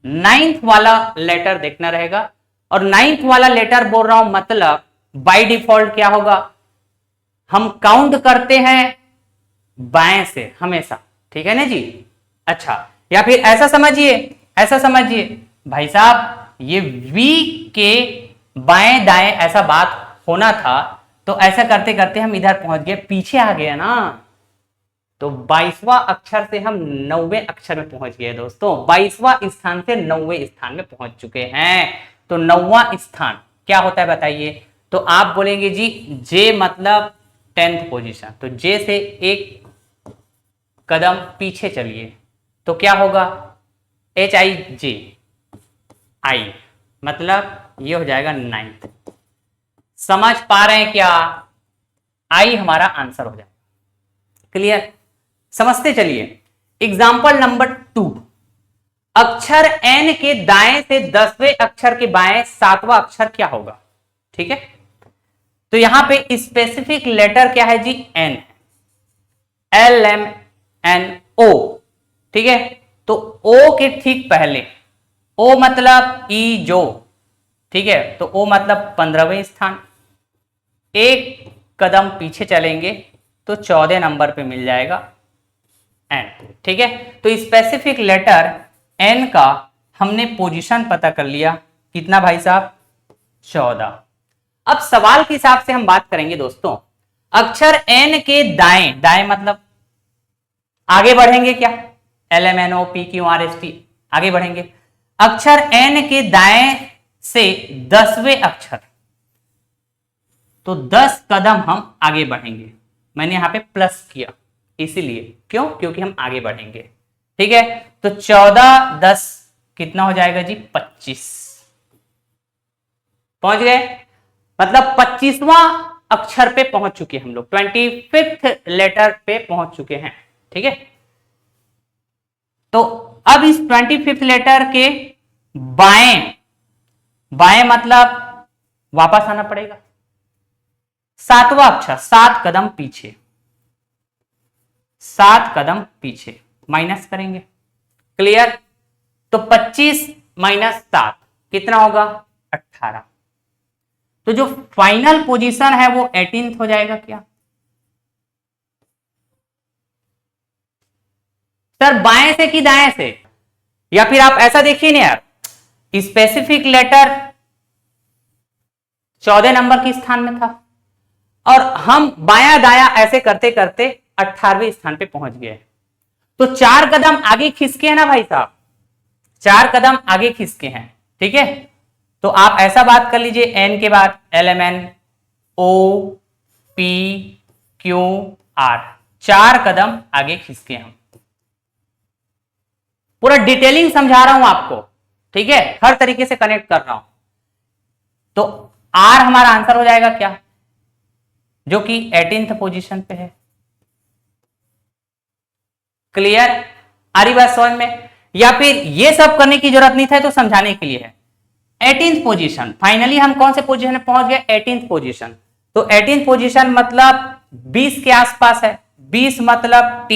9th वाला लेटर देखना रहेगा। और 9th वाला लेटर बोल रहा हूं मतलब बाय डिफॉल्ट क्या होगा, हम काउंट करते हैं बाएं से हमेशा, ठीक है ना जी। अच्छा, या फिर ऐसा समझिए भाई साहब ये V के बाएं दाएं ऐसा बात होना था, तो ऐसा करते करते हम इधर पहुंच गए, पीछे आ गया ना, तो 22वां अक्षर से हम 9वें अक्षर में पहुंच गए दोस्तों। 22वां स्थान से 9वें स्थान में पहुंच चुके हैं। तो 9वां स्थान क्या होता है बताइए। तो आप बोलेंगे जी जे मतलब 10th पोजीशन, तो जे से एक कदम पीछे चलिए तो क्या होगा, HIJ, आई मतलब ये हो जाएगा 9th। समझ पा रहे हैं क्या, आई हमारा आंसर हो जाएगा। क्लियर, समझते चलिए। एग्जाम्पल नंबर 2, अक्षर एन के दाएं से 10वें अक्षर के बाएं 7वां अक्षर क्या होगा। ठीक है, तो यहां पे स्पेसिफिक लेटर क्या है जी, एन, LMNO। ठीक है, तो ओ के ठीक पहले, ओ मतलब ई जो, ठीक है, तो ओ मतलब 15वें स्थान। एक कदम पीछे चलेंगे तो 14 नंबर पे मिल जाएगा एन। ठीक है, तो स्पेसिफिक लेटर एन का हमने पोजीशन पता कर लिया, कितना भाई साहब, 14। अब सवाल के हिसाब से हम बात करेंगे दोस्तों, अक्षर एन के दाएं, दाएं मतलब आगे बढ़ेंगे क्या, LMNO PQRST, आगे बढ़ेंगे। अक्षर एन के दाएं से 10वें अक्षर, तो 10 कदम हम आगे बढ़ेंगे। मैंने यहां पे प्लस किया इसीलिए, क्यों, क्योंकि हम आगे बढ़ेंगे। ठीक है, तो 14 10 कितना हो जाएगा जी, 25। पहुंच गए, मतलब 25वां अक्षर पे पहुंच चुके हम लोग, 25th लेटर पे पहुंच चुके हैं। ठीक है, तो अब इस 25th लेटर के बाएं, बाएं मतलब वापस आना पड़ेगा, 7वां अक्षर 7 कदम पीछे, 7 कदम पीछे माइनस करेंगे। क्लियर, तो 25 माइनस 7 कितना होगा, 18। तो जो फाइनल पोजीशन है वो 18th हो जाएगा क्या। सर बाएं से कि दाएं से, या फिर आप ऐसा देखिए ना यार, स्पेसिफिक लेटर 14 नंबर के स्थान में था और हम बाया दाया ऐसे करते करते 18वें स्थान पे पहुंच गए। तो 4 कदम आगे खिसके हैं ना भाई साहब, 4 कदम आगे खिसके हैं। ठीक है, तो आप ऐसा बात कर लीजिए, एन के बाद LMNO PQR, 4 कदम आगे खिसके हम। पूरा डिटेलिंग समझा रहा हूं आपको, ठीक है, हर तरीके से कनेक्ट कर रहा हूं। तो आर हमारा आंसर हो जाएगा क्या, जो कि 18th पोजीशन पे है। क्लियर, आ रही बात समझ में, या फिर ये सब करने की जरूरत नहीं था, तो समझाने के लिए है। 18th पोजीशन, फाइनली हम कौन से पोजीशन में पहुंच गए, 18th पोजीशन। तो 18th पोजीशन मतलब 20 के आसपास है, 20 मतलब T,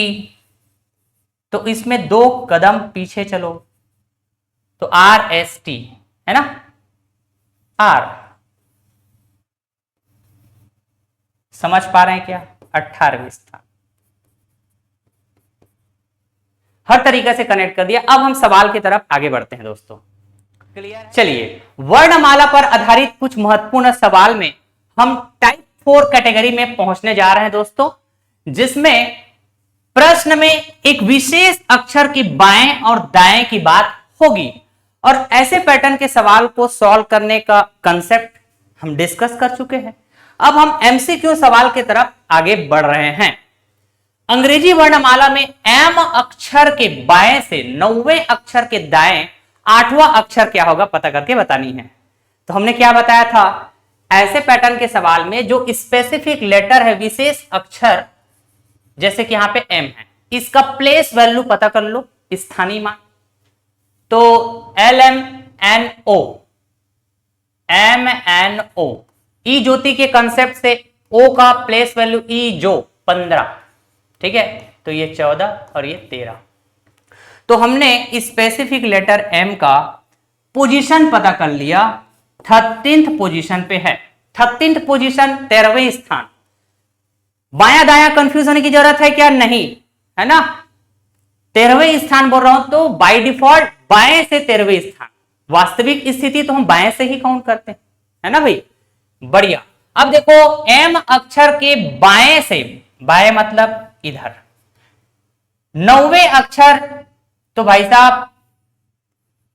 तो इसमें 2 कदम पीछे चलो, तो RST है ना, R। समझ पा रहे हैं क्या, 18वें स्थान। हर तरीके से कनेक्ट कर दिया। अब हम सवाल की तरफ आगे बढ़ते हैं दोस्तों। चलिए, वर्णमाला पर आधारित कुछ महत्वपूर्ण सवाल में हम टाइप 4 कैटेगरी में पहुंचने जा रहे हैं दोस्तों, जिसमें प्रश्न में एक विशेष अक्षर की बाएं और दाएं की बात होगी, और ऐसे पैटर्न के सवाल को सॉल्व करने का कंसेप्ट हम डिस्कस कर चुके हैं। अब हम MCQ सवाल की तरफ आगे बढ़ रहे हैं। अंग्रेजी वर्णमाला में एम अक्षर के बाएं से 9वें अक्षर के दाएं 8वां अक्षर क्या होगा, पता करके बतानी है। तो हमने क्या बताया था, ऐसे पैटर्न के सवाल में जो स्पेसिफिक लेटर है, विशेष अक्षर, जैसे कि यहां पे एम है, इसका प्लेस वैल्यू पता कर लो, स्थानीय मान। तो LMNO, MNO, ई ज्योति के कंसेप्ट से O का प्लेस वैल्यू ई जो 15, ठीक है, तो ये 14 और ये 13। तो हमने स्पेसिफिक लेटर M का पोजीशन पता कर लिया, 13th पोजीशन पे है। 13th पोजीशन 13वें स्थान। बाया दाया कंफ्यूज होने की जरूरत है क्या, नहीं, है ना, 13वें स्थान बोल रहा हूं, तो बाय डिफॉल्ट बाएं से 13वें स्थान। वास्तविक स्थिति तो हम बाएं से ही काउंट करते हैं, है ना भाई, बढ़िया। अब देखो, एम अक्षर के बाएं से, बाएं मतलब इधर, 9वें अक्षर, तो भाई साहब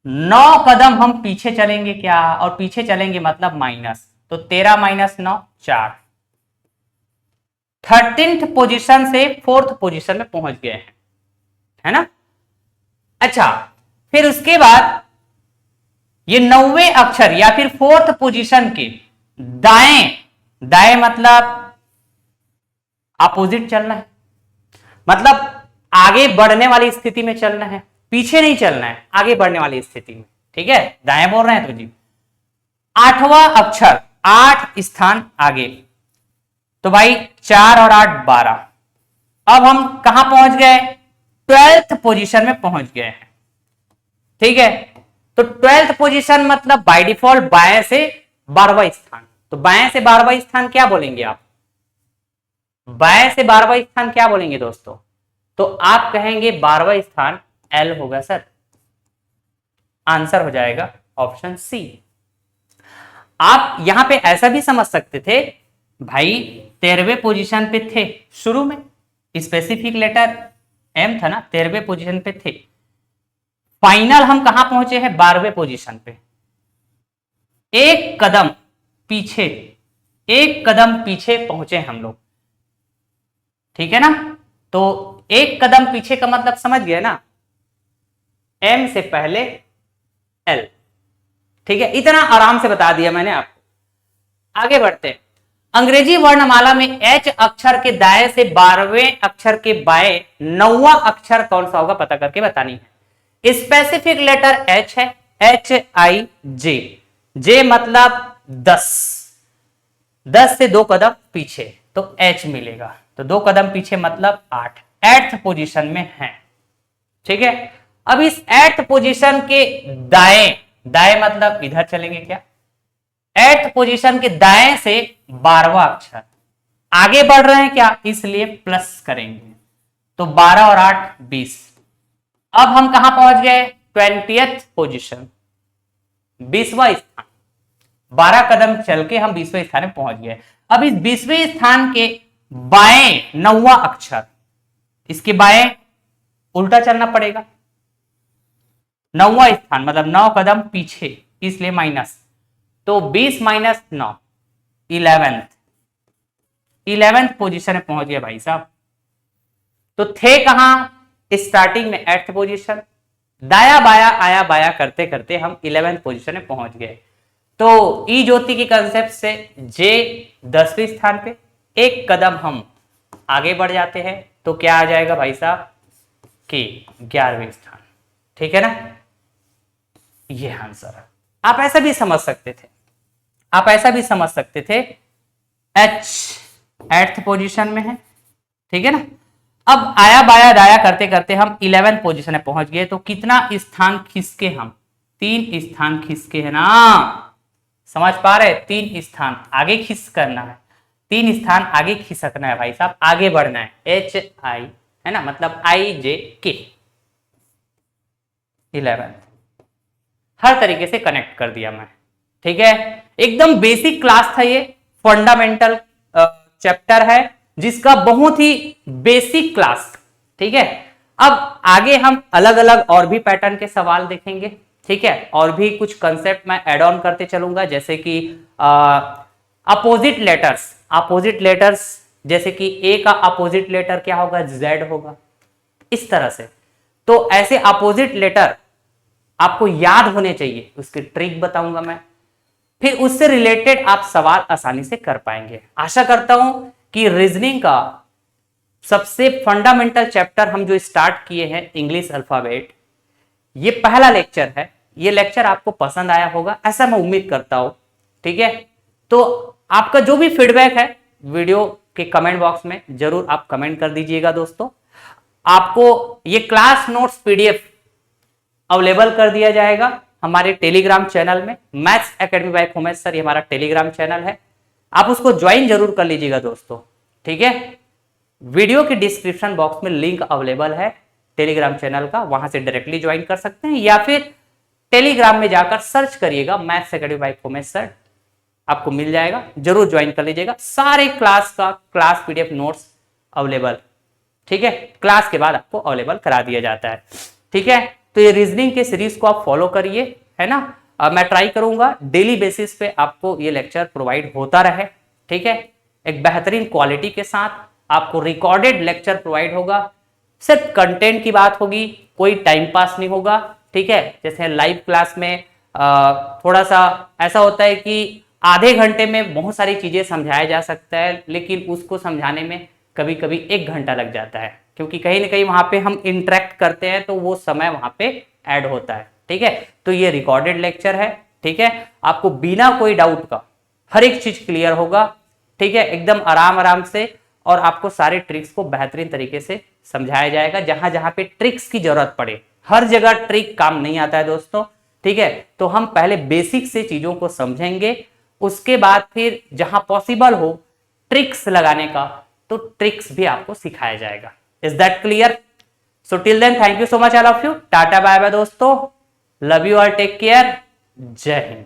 9 कदम हम पीछे चलेंगे क्या, और पीछे चलेंगे मतलब माइनस, तो 13 माइनस 9 4, 13th पोजीशन से 4th पोजीशन में पहुंच गए हैं, है ना। अच्छा, फिर उसके बाद ये 9वें अक्षर या फिर 4th पोजीशन के दाएं, दाएं मतलब अपोजिट चलना है, मतलब आगे बढ़ने वाली स्थिति में चलना है, पीछे नहीं चलना है, आगे बढ़ने वाली स्थिति में, ठीक है, दाएं बोल रहे हैं तो जी। 8वां अक्षर 8 स्थान आगे, तो भाई 4 और 8 12, अब हम कहां पहुंच गए, 12th पोजीशन में पहुंच गए हैं, ठीक है। तो 12th पोजीशन मतलब बाय डिफॉल्ट बाएं से 12वां स्थान, तो बाएं से 12वां स्थान क्या बोलेंगे आप, बाएं से 12वां स्थान क्या बोलेंगे दोस्तों, तो आप कहेंगे 12वां स्थान एल होगा सर, आंसर हो जाएगा ऑप्शन सी। आप यहां पे ऐसा भी समझ सकते थे भाई 13वें पोजीशन पे थे शुरू में, स्पेसिफिक लेटर एम था ना, 13वें पोजीशन पे थे, फाइनल हम कहां पहुंचे हैं 12वें पोजीशन पे, एक कदम पीछे, एक कदम पीछे पहुंचे हम लोग, ठीक है ना। तो एक कदम पीछे का मतलब समझ गए ना, एम से पहले एल, ठीक है, इतना आराम से बता दिया मैंने आपको। आगे बढ़ते हैं, अंग्रेजी वर्णमाला में एच अक्षर के दाएं से 12वें अक्षर के बाएं 9वां अक्षर कौन सा होगा पता करके बतानी है। स्पेसिफिक लेटर एच है, HIJ, जे मतलब 10, 10 से 2 कदम पीछे तो एच मिलेगा, तो 2 कदम पीछे मतलब 8, 8th पोजीशन में है, ठीक है। अब इस 8th पोजीशन के दाएं, दाएं मतलब इधर चलेंगे क्या, 8th पोजीशन के दाएं से 12वां अक्षर, आगे बढ़ रहे हैं क्या, इसलिए प्लस करेंगे, तो 12 और 8 20, अब हम कहां पहुंच गए 20th पोजीशन, 20वां स्थान, 12 कदम चल के हम 20वें स्थान में पहुंच गए। अब इस 20वें स्थान के बाएं 9वां अक्षर, इसके बाएं उल्टा चलना पड़ेगा, 9वां स्थान मतलब 9 कदम पीछे, इसलिए माइनस, तो 20 माइनस 9 11th पोजीशन में पहुंच गया भाई साहब। तो थे कहां स्टार्टिंग में 8th पोजीशन, दाया बाया आया बाया करते करते हम 11th पोजीशन में पहुंच गए। तो ई ज्योति की कंसेप्ट से जे 10वें स्थान पे, एक कदम हम आगे बढ़ जाते हैं, तो क्या आ जाएगा भाई साहब कि 11वें स्थान, ठीक है ना, ये आंसर है। आप ऐसा भी समझ सकते थे, आप ऐसा भी समझ सकते थे एच 8th पोजीशन में है, ठीक है ना। अब आया बाया दाया करते करते हम 11th पोजीशन में पहुंच गए, तो कितना स्थान खिसके हम, 3 स्थान खिसके है ना, समझ पा रहे, 3 स्थान आगे खिस करना है, 3 स्थान आगे खिसकना है भाई साहब, आगे बढ़ना है, HI है ना, मतलब IJK 11th, हर तरीके से कनेक्ट कर दिया मैं, ठीक है। एकदम बेसिक क्लास था ये, फंडामेंटल चैप्टर है जिसका बहुत ही बेसिक क्लास, ठीक है। अब आगे हम अलग अलग और भी पैटर्न के सवाल देखेंगे, ठीक है, और भी कुछ कंसेप्ट मैं ऐड ऑन करते चलूंगा, जैसे कि अपोजिट लेटर्स, अपोजिट लेटर्स जैसे कि ए का अपोजिट लेटर क्या होगा, जेड होगा, इस तरह से। तो ऐसे अपोजिट लेटर आपको याद होने चाहिए, उसकी ट्रिक बताऊंगा मैं, फिर उससे रिलेटेड आप सवाल आसानी से कर पाएंगे। आशा करता हूं कि रीजनिंग का सबसे फंडामेंटल चैप्टर हम जो स्टार्ट किए हैं इंग्लिश अल्फाबेट, ये पहला लेक्चर है, ये लेक्चर आपको पसंद आया होगा ऐसा मैं उम्मीद करता हूं, ठीक है। तो आपका जो भी फीडबैक है वीडियो के कमेंट बॉक्स में जरूर आप कमेंट कर दीजिएगा दोस्तों। आपको ये क्लास नोट्स PDF अवेलेबल कर दिया जाएगा हमारे टेलीग्राम चैनल में, maths academy by Umesh sir, ये हमारा टेलीग्राम चैनल है, आप उसको ज्वाइन जरूर कर लीजिएगा दोस्तों, ठीक है। वीडियो के डिस्क्रिप्शन बॉक्स में लिंक अवेलेबल है टेलीग्राम चैनल का, वहां से डायरेक्टली ज्वाइन कर सकते हैं, या फिर टेलीग्राम में जाकर सर्च करिएगा maths academy by Umesh sir, आपको मिल जाएगा, जरूर ज्वाइन कर लीजिएगा। सारे क्लास का क्लास PDF नोट्स अवेलेबल, ठीक है, क्लास के बाद आपको अवेलेबल करा दिया जाता है। ठीक है, तो ये रीजनिंग के सीरीज को आप फॉलो करिए, है ना। मैं ट्राई करूंगा डेली बेसिस पे आपको ये लेक्चर प्रोवाइड होता रहे। ठीक है, एक बेहतरीन क्वालिटी के साथ आपको रिकॉर्डेड लेक्चर प्रोवाइड होगा। सिर्फ कंटेंट की बात होगी, कोई टाइम पास नहीं होगा। ठीक है, जैसे लाइव क्लास में थोड़ा सा ऐसा होता है कि आधे घंटे में बहुत सारी चीजें समझाया जा सकता है, लेकिन उसको समझाने में कभी कभी 1 घंटा लग जाता है, क्योंकि कहीं ना कहीं वहां पे हम इंटरेक्ट करते हैं तो वो समय वहां पे ऐड होता है। ठीक है, तो ये रिकॉर्डेड लेक्चर है। ठीक है, आपको बिना कोई डाउट का हर एक चीज क्लियर होगा। ठीक है, एकदम आराम आराम से, और आपको सारे ट्रिक्स को बेहतरीन तरीके से समझाया जाएगा। जहां जहां पे ट्रिक्स की जरूरत पड़े, हर जगह ट्रिक काम नहीं आता है दोस्तों। ठीक है, तो हम पहले बेसिक से चीजों को समझेंगे, उसके बाद फिर जहां पॉसिबल हो ट्रिक्स लगाने का, तो ट्रिक्स भी आपको सिखाया जाएगा। Is that clear? So till then, thank you so much all of you. Tata bye bye दोस्तों, love you all, take care, जय हिंद।